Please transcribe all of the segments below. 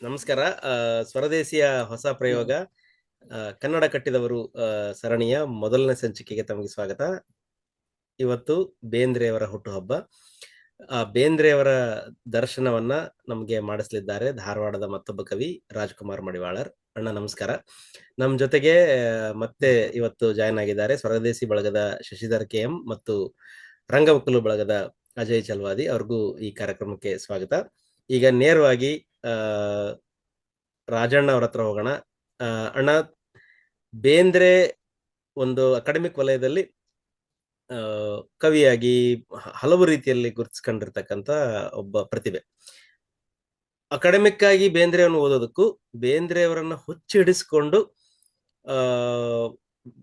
ನಮಸ್ಕಾರ. ಸ್ವರದೇಶಿಯ ಹೊಸ ಪ್ರಯೋಗ ಕನ್ನಡ ಕಟ್ಟಿದವರು ಸರಣಿಯ ಮೊದಲನೇ ಸಂಚಿಕೆಗೆ ತಮಗೆ ಸ್ವಾಗತ. ಇವತ್ತು ಬೇಂದ್ರೆಯವರ ಹುಟ್ಟುಹಬ್ಬ. ಬೇಂದ್ರೆಯವರ ದರ್ಶನವನ್ನ ನಮಗೆ ಮಾಡಿಸಲಿದ್ದಾರೆ ಧಾರವಾಡದ ಮತ್ತೊಬ್ಬ ಕವಿ ರಾಜ್ಕುಮಾರ್ ಮಡಿವಾಳರ್. ಅಣ್ಣ ನಮಸ್ಕಾರ. ನಮ್ಮ ಜೊತೆಗೆ ಮತ್ತೆ ಇವತ್ತು ಜಾಯ್ನ್ ಆಗಿದ್ದಾರೆ ಸ್ವರದೇಶಿ ಬಳಗದ ಶಶಿಧರ್ KM ಮತ್ತು ರಂಗವಕ್ಕಲು ಬಳಗದ ಅಜಯ್ ಚಲ್ವಾದಿ. ಅವ್ರಿಗೂ ಈ ಕಾರ್ಯಕ್ರಮಕ್ಕೆ ಸ್ವಾಗತ. ಈಗ ನೇರವಾಗಿ ರಾಜಣ್ಣ ಅವ್ರ ಹತ್ರ ಹೋಗೋಣ. ಅಣ್ಣ, ಬೇಂದ್ರೆ ಒಂದು ಅಕಾಡೆಮಿಕ್ ವಲಯದಲ್ಲಿ ಕವಿಯಾಗಿ ಹಲವು ರೀತಿಯಲ್ಲಿ ಗುರುತಿಸ್ಕೊಂಡಿರ್ತಕ್ಕಂಥ ಒಬ್ಬ ಪ್ರತಿಭೆ. ಅಕಾಡೆಮಿಕ್ ಆಗಿ ಬೇಂದ್ರೆಯನ್ನು ಓದೋದಕ್ಕೂ ಬೇಂದ್ರೆಯವರನ್ನ ಹುಚ್ಚಿಡಿಸ್ಕೊಂಡು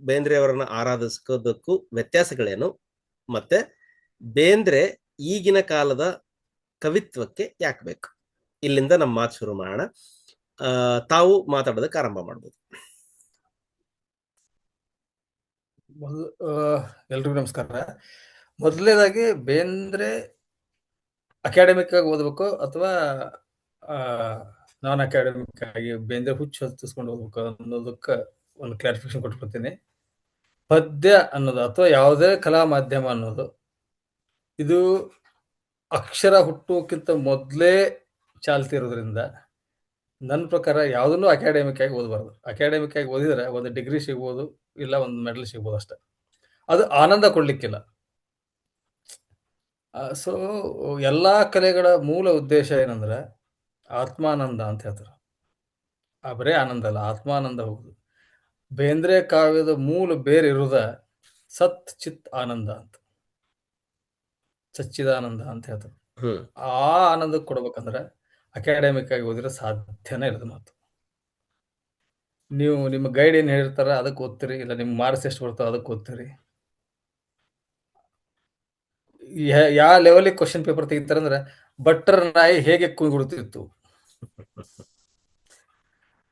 ಬೇಂದ್ರೆಯವರನ್ನ ಆರಾಧಿಸೋದಕ್ಕೂ ವ್ಯತ್ಯಾಸಗಳೇನು, ಮತ್ತೆ ಬೇಂದ್ರೆ ಈಗಿನ ಕಾಲದ ಕವಿತ್ವಕ್ಕೆ ಯಾಕೆ ಬೇಕು? ಇಲ್ಲಿಂದ ನಮ್ಮ ಮಾತು ಶುರು ಮಾಡೋಣ. ತಾವು ಮಾತಾಡೋದಕ್ಕೆ ಆರಂಭ ಮಾಡ್ಬೋದು. ಎಲ್ರಿಗೂ ನಮಸ್ಕಾರ. ಮೊದಲನೇದಾಗಿ ಬೇಂದ್ರೆ ಅಕಾಡೆಮಿಕ್ ಆಗಿ ಓದ್ಬೇಕು ಅಥವಾ ನಾನ್ ಅಕಾಡೆಮಿಕ್ ಆಗಿ ಬೇಂದ್ರೆ ಹುಚ್ಚು ಹತ್ತಿಸ್ಕೊಂಡು ಓದ್ಬೇಕು ಅನ್ನೋದಕ್ಕೆ ಒಂದು ಕ್ಲಾರಿಫಿಕೇಶನ್ ಕೊಟ್ಬಿಡ್ತೀನಿ. ಪದ್ಯ ಅನ್ನೋದು ಅಥವಾ ಯಾವುದೇ ಕಲಾ ಮಾಧ್ಯಮ ಅನ್ನೋದು ಇದು ಅಕ್ಷರ ಹುಟ್ಟೋಕ್ಕಿಂತ ಮೊದಲೇ ಚಾಲ್ತಿ ಇರೋದ್ರಿಂದ ನನ್ನ ಪ್ರಕಾರ ಯಾವುದನ್ನು ಅಕಾಡೆಮಿಕ್ ಆಗಿ ಓದಬಾರ್ದು. ಅಕಾಡೆಮಿಕ್ ಆಗಿ ಓದಿದ್ರೆ ಒಂದು ಡಿಗ್ರಿ ಸಿಗ್ಬೋದು, ಇಲ್ಲ ಒಂದು ಮೆಡಲ್ ಸಿಗ್ಬೋದು ಅಷ್ಟೆ. ಅದು ಆನಂದ ಕೊಡ್ಲಿಕ್ಕಿಲ್ಲ. ಸೊ ಎಲ್ಲಾ ಕಲೆಗಳ ಮೂಲ ಉದ್ದೇಶ ಏನಂದ್ರೆ ಆತ್ಮಾನಂದ ಅಂತ ಹೇಳ್ತಾರೆ. ಬರೇ ಆನಂದ ಅಲ್ಲ, ಆತ್ಮಾನಂದ ಹೋಗುದು. ಬೇಂದ್ರೆ ಕಾವ್ಯದ ಮೂಲ ಬೇರೆ ಇರುವುದ ಸತ್ ಚಿತ್ ಆನಂದ ಅಂತ, ಸಚ್ಚಿದಾನಂದ ಅಂತ ಹೇಳ್ತಾರೆ. ಆ ಆನಂದ ಕೊಡ್ಬೇಕಂದ್ರೆ ಅಕಾಡೆಮಿಕ್ ಆಗಿ ಓದಿದ್ರೆ ಸಾಧ್ಯನೇ ಇರೋದು ಮಾತು. ನೀವು ನಿಮ್ಮ ಗೈಡ್ ಏನ್ ಹೇಳಿರ್ತಾರ ಅದಕ್ಕೆ ಓದ್ತೀರಿ, ಇಲ್ಲ ನಿಮ್ ಮಾರ್ಕ್ಸ್ ಎಷ್ಟು ಬರ್ತಾವ ಅದಕ್ಕೆ ಓದ್ತೀರಿ. ಯಾವ ಲೆವೆಲಿಗೆ ಕ್ವಶನ್ ಪೇಪರ್ ತೆಗಿತಾರೆ ಅಂದ್ರೆ ಬಟ್ಟರ್ ನಾಯಿ ಹೇಗೆ ಕುಗುಡ್ತಿತ್ತು,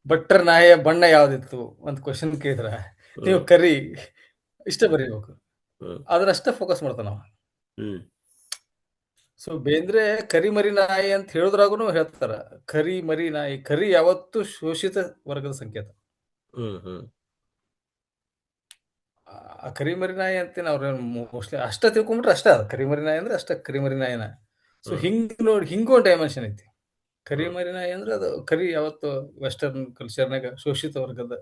ಬಟ್ಟರ್ ನಾಯಿಯ ಬಣ್ಣ ಯಾವ್ದಿತ್ತು ಅಂತ ಕ್ವಶನ್ ಕೇಳಿದ್ರ ನೀವು ಕರಿ ಇಷ್ಟ ಬರೀಬೇಕು. ಅದ್ರಷ್ಟೇ ಫೋಕಸ್ ಮಾಡ್ತಾನ ನಾವು. ಸೊ ಬೇಂದ್ರೆ ಕರಿ ಮರಿ ನಾಯಿ ಅಂತ ಹೇಳಿದ್ರಾಗೂ ಹೇಳ್ತಾರ, ಕರಿ ಮರಿ ನಾಯಿ. ಕರಿ ಯಾವತ್ತು ಶೋಷಿತ ವರ್ಗದ ಸಂಕೇತ. ಆ ಕರಿಮರಿ ನಾಯಿ ಅಂತೇನು ಅವ್ರ ಮೋಸ್ಟ್ಲಿ ಅಷ್ಟ ತಿಳ್ಕೊಂಬಿಟ್ರೆ ಅಷ್ಟೇ ಅದು ಕರಿಮರಿ ನಾಯಿ ಅಂದ್ರೆ ಅಷ್ಟೇ ಕರಿಮರಿ ನಾಯಿನ. ಸೊ ಹಿಂಗ್ ನೋಡಿ ಹಿಂಗೊಂದು ಡೈಮೆನ್ಷನ್ ಐತಿ. ಕರಿಮರಿ ನಾಯಿ ಅಂದ್ರೆ ಅದು ಕರಿ ಯಾವತ್ತು ವೆಸ್ಟರ್ನ್ ಕಲ್ಚರ್ನಾಗ ಶೋಷಿತ ವರ್ಗದ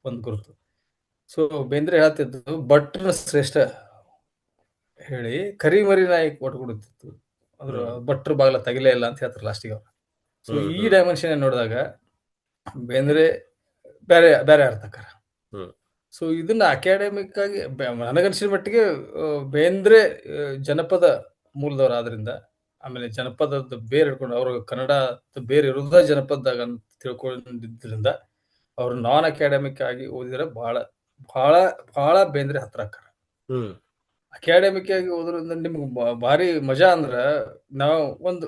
ಒಂದು ಗುರುತು. ಸೊ ಬೇಂದ್ರೆ ಹೇಳ್ತಿದ್ದು ಭಟ್ರ ಶ್ರೇಷ್ಠ ಹೇಳಿ ಕರಿಮರಿ ನಾಯಿ ಕೊಟ್ಕೊಡುತ್ತಿತ್ತು, ಅದ್ರ ಭಟ್ರ ಬಾಗ್ಲ ತಗಿಲೇ ಇಲ್ಲ ಅಂತ ಹೇಳ್ತಾರೆ ಲಾಸ್ಟಿಗೆ ಅವ್ರು. ಸೊ ಈ ಡೈಮೆನ್ಷನ್ ನೋಡಿದಾಗ ಬೇಂದ್ರೆ ಬೇರೆ ಬೇರೆ ಅರ್ಥಕಾರ. ಸೊ ಇದನ್ನ ಅಕಾಡೆಮಿಕ್ ಆಗಿ ನನಗನ್ಸಿದ ಮಟ್ಟಿಗೆ ಬೇಂದ್ರೆ ಜನಪದ ಮೂಲದವರಾದ್ರಿಂದ, ಆಮೇಲೆ ಜನಪದದ ಬೇರೆ ಹಿಡ್ಕೊಂಡು ಅವರು ಕನ್ನಡ ಬೇರೆ ಇರೋದ ಜನಪದದಾಗ ಅಂತ ತಿಳ್ಕೊಂಡಿದ್ರಿಂದ ಅವ್ರು ನಾನ್ ಅಕಾಡೆಮಿಕ್ ಆಗಿ ಓದಿದ್ರೆ ಬಹಳ ಬಹಳ ಬಹಳ ಬೇಂದ್ರೆ ಹತ್ರ ಆಕಾರ. ಅಕಾಡೆಮಿಕ್ ಆಗಿ ಓದ್ರಿಂದ ನಿಮ್ಗೆ ಭಾರಿ ಮಜಾ ಅಂದ್ರ ನಾವು ಒಂದು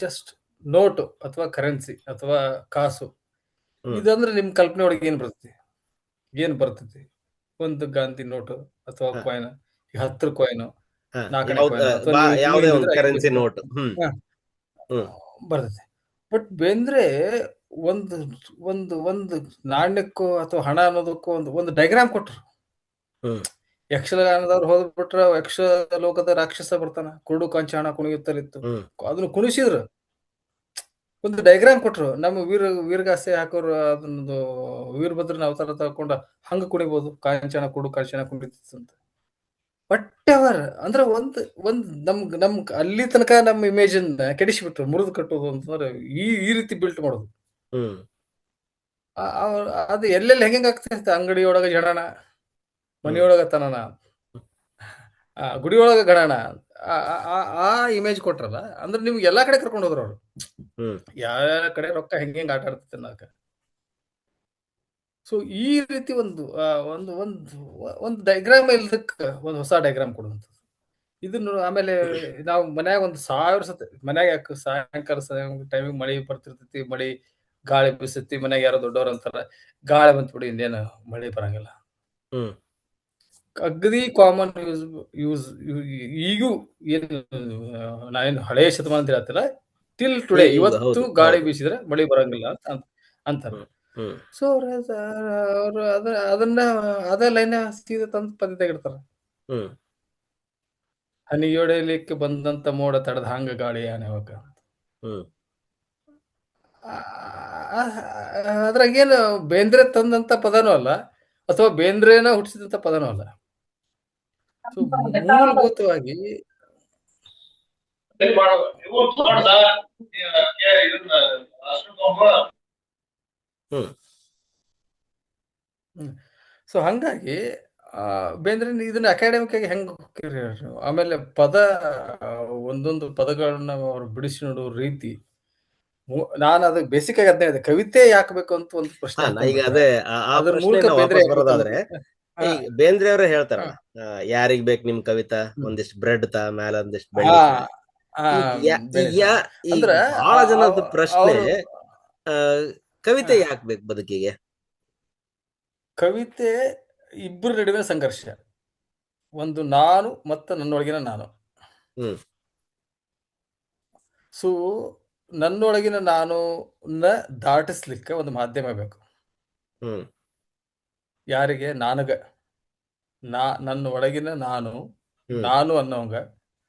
ಜಸ್ಟ್ ನೋಟು ಅಥವಾ ಕರೆನ್ಸಿ ಅಥವಾ ಕಾಸು ಇದಂದ್ರೆ ನಿಮ್ ಕಲ್ಪನೆ ಒಳಗೆ ಏನ್ ಬರ್ತೈತಿ? ಒಂದು ಗಾಂಧಿ ನೋಟು ಅಥವಾ ಕಾಯಿನ್, 10 ಕಾಯಿನ್, 4 ಕಾಯಿನ್ ಬರ್ತೈತಿ. ಬಟ್ ಬೇಂದ್ರೆ ಒಂದು ಒಂದು ಒಂದು ನಾಣ್ಯಕ್ಕೂ ಅಥವಾ ಹಣ ಅನ್ನೋದಕ್ಕೂ ಒಂದು ಡೈಗ್ರಾಮ್ ಕೊಟ್ರು. ಯಕ್ಷಗಾನದವ್ರು ಹೋದ್ಬಿಟ್ರ ಯಕ್ಷ ಲೋಕದ ರಾಕ್ಷಸ ಬರ್ತಾನ, ಕುರುಡು ಕಂಚ ಹಣ ಕುಣಿಯುತ್ತಲಿತ್ತು, ಅದನ್ನ ಕುಣಿಸಿದ್ರು. ಒಂದು ಡೈಗ್ರಾಮ್ ಕೊಟ್ರು. ನಮ್ಮ ವೀರಗಾಸೆ ಹಾಕೋರು ಅದೊಂದು ವೀರಭದ್ರನ ಅವತಾರ ತಗೊಂಡ ಹಂಗ ಕುಣಿಬಹುದು, ಕಾಂಚನ ಕುಡು ಕಾಂಚನ ಕುಣಿತಿತ್ತು ಅಂತ. ಬಟ್ ಅವರ್ ಅಂದ್ರೆ ಒಂದ್ ನಮ್ ಅಲ್ಲಿ ತನಕ ನಮ್ಮ ಇಮೇಜ್ ಅನ್ನ ಕೆಡಿಸಿಬಿಟ್ರು. ಮುರಿದು ಕಟ್ಟೋದು ಅಂತಂದ್ರೆ ಈ ರೀತಿ ಬಿಲ್ಟ್ ಮಾಡೋದು. ಅದು ಎಲ್ಲೆಲ್ಲಿ ಹೆಂಗ ಆಗ್ತಿರ್ತ, ಅಂಗಡಿಯೊಳಗ ಜಡಣ, ಮನಿಯೊಳಗ ತನನ, ಗುಡಿಯೊಳಗ ಗಣನ, ಆ ಇಮೇಜ್ ಕೊಟ್ರಲ್ಲ. ಅಂದ್ರೆ ನಿಮ್ಗೆ ಎಲ್ಲಾ ಕಡೆ ಕರ್ಕೊಂಡು ಹೋದ್ರು ಅವ್ರು. ಯಾವ ಕಡೆ ರೊಕ್ಕ ಹೆಂಗ್ ಆಟ ಆಡ್ತೈತೆ ಅನ್ನೋಕ. ಸೊ ಈ ರೀತಿ ಒಂದು ಡೈಗ್ರಾಮ್ ಇಲ್ದಕ್ಕ ಒಂದು ಹೊಸ ಡೈಗ್ರಾಮ್ ಕೊಡುವಂಥದ್ದು. ಇದನ್ನು ಆಮೇಲೆ ನಾವು ಮನ್ಯಾಗ 1000 ಸತಿ ಮನ್ಯಾಗ ಯಾಕೆ ಸಾಯಂಕಾಲ ಟೈಮಿಗೆ ಮಳಿ ಬರ್ತಿರ್ತೈತಿ, ಮಳಿ ಗಾಳಿ ಬೀಸತಿ, ಮನ್ಯಾಗ ಯಾರೋ ದೊಡ್ಡವ್ರ ಅಂತಾರ ಗಾಳಿ ಬಂತ್ಬಿಡಿ ಇನ್ನೇನು ಮಳಿ ಬರಂಗಿಲ್ಲ. ಅಗದಿ ಕಾಮನ್ ಯೂಸ್ ಈಗೂ ಏನು ನಾವೇನು ಹಳೆಯ ಶತಮಾನ ಅಂತ ಹೇಳ್ತಿಲ್ಲ, ಟಿಲ್ ಟುಡೇ ಈಗ ಇವತ್ತು ಹೌದು ಗಾಳಿ ಹೌದು. ಬೀಸಿದ್ರೆ ಮಳೆ ಬರಂಗಿಲ್ಲ ಅಂತಾರೆ. ಹ್ಮ್ ಹ್ಮ್ ಸೊ ಅವರು ಅದನ್ನ ಅದೇ ಲೈನ್ ಸೀದಾ ತಂದು ಪದ್ಯದಾಗ ಇಡ್ತಾರೆ. ಹ್ಮ್ ಹನಿಯೊಡೆಯಲಿಕ್ಕೆ ಬಂದಂತ ಮೋಡ ತಡದ ಹಂಗ ಗಾಳಿ ಆನೆವಕ. ಹ್ಮ್ ಅದ್ರಾಗೇನು ಬೇಂದ್ರೆ ತಂದಂತ ಪದನೂ ಅಲ್ಲ, ಅಥವಾ ಬೇಂದ್ರೆನ ಹುಟ್ಟಿಸಿದಂತ ಪದನೂ ಅಲ್ಲ. ಸೊ ಮೂಲಭೂತವಾಗಿ ಹ್ಮ್ ಸೊ ಹಂಗಾಗಿ ಬೇಂದ್ರೆ ಇದನ್ನ ಅಕಾಡೆಮಿಕ್ ಆಗಿ ಹೆಂಗ್ ಹೋಗ್ತೀರಿ ಹೇಳ್ರಿ ನೀವು? ಆಮೇಲೆ ಆ, ಒಂದೊಂದು ಪದಗಳನ್ನ ಅವ್ರು ಬಿಡಿಸಿ ನೋಡೋ ರೀತಿ, ನಾನು ಅದು ಬೇಸಿಕ್ ಆಗಿ ಅದನ್ನೇ ಹೇಳಿದೆ, ಕವಿತೆ ಯಾಕೆ ಬೇಕು ಅಂತ ಒಂದು ಪ್ರಶ್ನೆ ಹಾ, ನಾ ಈಗ ಹಾಕೊಂಡ್ಬಿಟ್ರೆ ಅದೇ ಆ ಅದ್ರ ಪ್ರಶ್ನೆ ಮೂಲಕ ನಾವು ಬೇಂದ್ರೆ ವಾಪಸ್ ಯಾಕೆ ಬೇಕು ಬರೋದಾದ್ರೆ, ಅನ್ನೋದು. ಹಾ ಈಗ ಬೇಂದ್ರೆ ಅವರೇ ಹಾ ಹೇಳ್ತಾರಲ್ಲ, ಯಾರಿಗ್ ಬೇಕು ನಿಮ್ ಕವಿತಾ, ಹ್ಮ್. ಒಂದಿಷ್ಟು ಬ್ರೆಡ್ ತಾ, ಮ್ಯಾಲ ಒಂದಿಷ್ಟು ಹಾ ಬೆಣ್ಣಿ ತಾ. ಹಾ ಈಗ ಈಗ ಬೆಳಿತಾರ ಈಗ ಅಂದ್ರ ಬಹಳ ಜನದ ಪ್ರಶ್ನೆ, ಅವರು ಆ, ಕವಿತೆ ಯಾಕೆ ಬೇಕು ಬದುಕಿಗೆ? ಕವಿತೆ ಇಬ್ಬರ ನಡುವಿನ ಸಂಘರ್ಷ. ಒಂದು ನಾನು ಮತ್ತು ನನ್ನೊಳಗಿನ ನಾನು. ಹ್ಮ್ ಸೊ ನನ್ನೊಳಗಿನ ನಾನು ದಾಟಿಸ್ಲಿಕ್ಕೆ ಒಂದು ಮಾಧ್ಯಮ ಬೇಕು. ಹ್ಮ್ ಯಾರಿಗೆ? ನನಗ. ನನ್ನ ಒಳಗಿನ ನಾನು, ಹ್ಮ್ ನಾನು ಅನ್ನೋಂಗ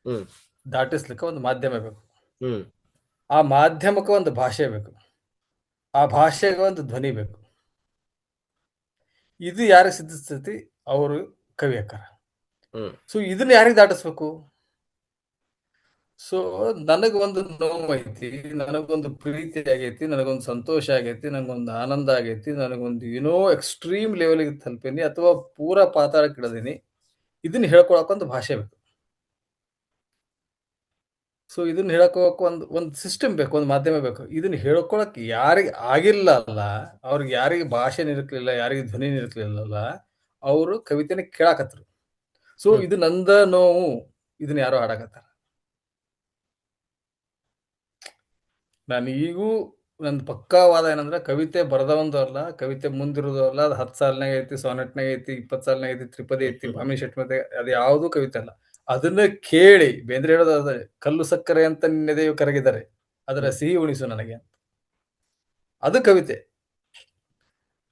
ಹ್ಮ್ ದಾಟಿಸ್ಲಿಕ್ಕೆ ಒಂದು ಮಾಧ್ಯಮ ಬೇಕು. ಹ್ಮ್ ಆ ಮಾಧ್ಯಮಕ್ಕೆ ಒಂದು ಭಾಷೆ ಬೇಕು. ಆ ಭಾಷೆಗೆ ಒಂದು ಧ್ವನಿ ಬೇಕು. ಇದು ಯಾರಿಗೆ ಸಿದ್ಧಿಸ್ತೈತಿ? ಅವರು ಕವಿ ಅಕ್ಕಾರ. ಹ್ಮ್ ಸೊ ಇದನ್ನ ಯಾರಿಗೆ ದಾಟಿಸ್ಬೇಕು? ಸೊ ನನಗೆ ಒಂದು ನೋವು ಐತಿ, ನನಗೊಂದು ಪ್ರೀತಿ ಆಗೈತಿ, ನನಗೊಂದು ಸಂತೋಷ ಆಗೈತಿ, ನನಗೊಂದು ಆನಂದ ಆಗೈತಿ, ನನಗೊಂದು ಏನೋ ಎಕ್ಸ್ಟ್ರೀಮ್ ಲೆವೆಲ್ಗೆ ತಲುಪೀನಿ ಅಥವಾ ಪೂರಾ ಪಾತಾಳಕ್ಕೆ ಇಳಿದೀನಿ. ಇದನ್ನ ಹೇಳ್ಕೊಳಕ್ ಒಂದು ಭಾಷೆ ಬೇಕು. ಸೊ ಇದನ್ನ ಹೇಳ್ಕೊಳಕ್ ಒಂದು ಸಿಸ್ಟಮ್ ಬೇಕು, ಒಂದು ಮಾಧ್ಯಮ ಬೇಕು. ಇದನ್ನ ಹೇಳ್ಕೊಳಕ್ ಯಾರಿಗೆ ಆಗಿಲ್ಲ ಅಲ್ಲ, ಅವ್ರಿಗೆ ಯಾರಿಗೆ ಭಾಷೆ ನಿರಕ್ಲಿಲ್ಲ, ಯಾರಿಗೆ ಧ್ವನಿ ನಿರಕ್ಲಿಲ್ಲಲ್ಲ, ಅವರು ಕವಿತೆನ ಕೇಳಾಕತ್ರು. ಸೊ ಹ್ಮ್ ಇದು ನಂದ ನೋವು, ಇದನ್ನ ಯಾರೋ ಹಾಡಾಕತ್ತಾರ. ನಾನು ಈಗೂ ನಂದು ಪಕ್ಕಾವಾದ ಏನಂದ್ರೆ, ಕವಿತೆ ಬರದವಂದು ಅಲ್ಲ, ಕವಿತೆ ಮುಂದಿರೋದು ಅಲ್ಲ, ಅದು 10 ಸಾಲಿನಾಗ ಐತಿ, ಸಾನೆಟ್ನಾಗ ಐತಿ, 20 ಸಾಲಿನಾಗ ಐತಿ, ತ್ರಿಪದಿ ಐತಿ, ಭಾಮಿ ಷಟ್ಪದಿ, ಅದು ಯಾವುದು ಕವಿತೆ ಅಲ್ಲ. ಅದನ್ನ ಕೇಳಿ ಬೇಂದ್ರೆ ಹೇಳೋದು ಅದೇ, ಕಲ್ಲು ಸಕ್ಕರೆ ಅಂತ ನಿನ್ನೆದೆಯು ಕರಗಿದ್ದಾರೆ, ಅದರ ಹ್ಮ್ ಸಿಹಿ ಉಣಿಸು ನನಗೆ. ಅದು ಕವಿತೆ.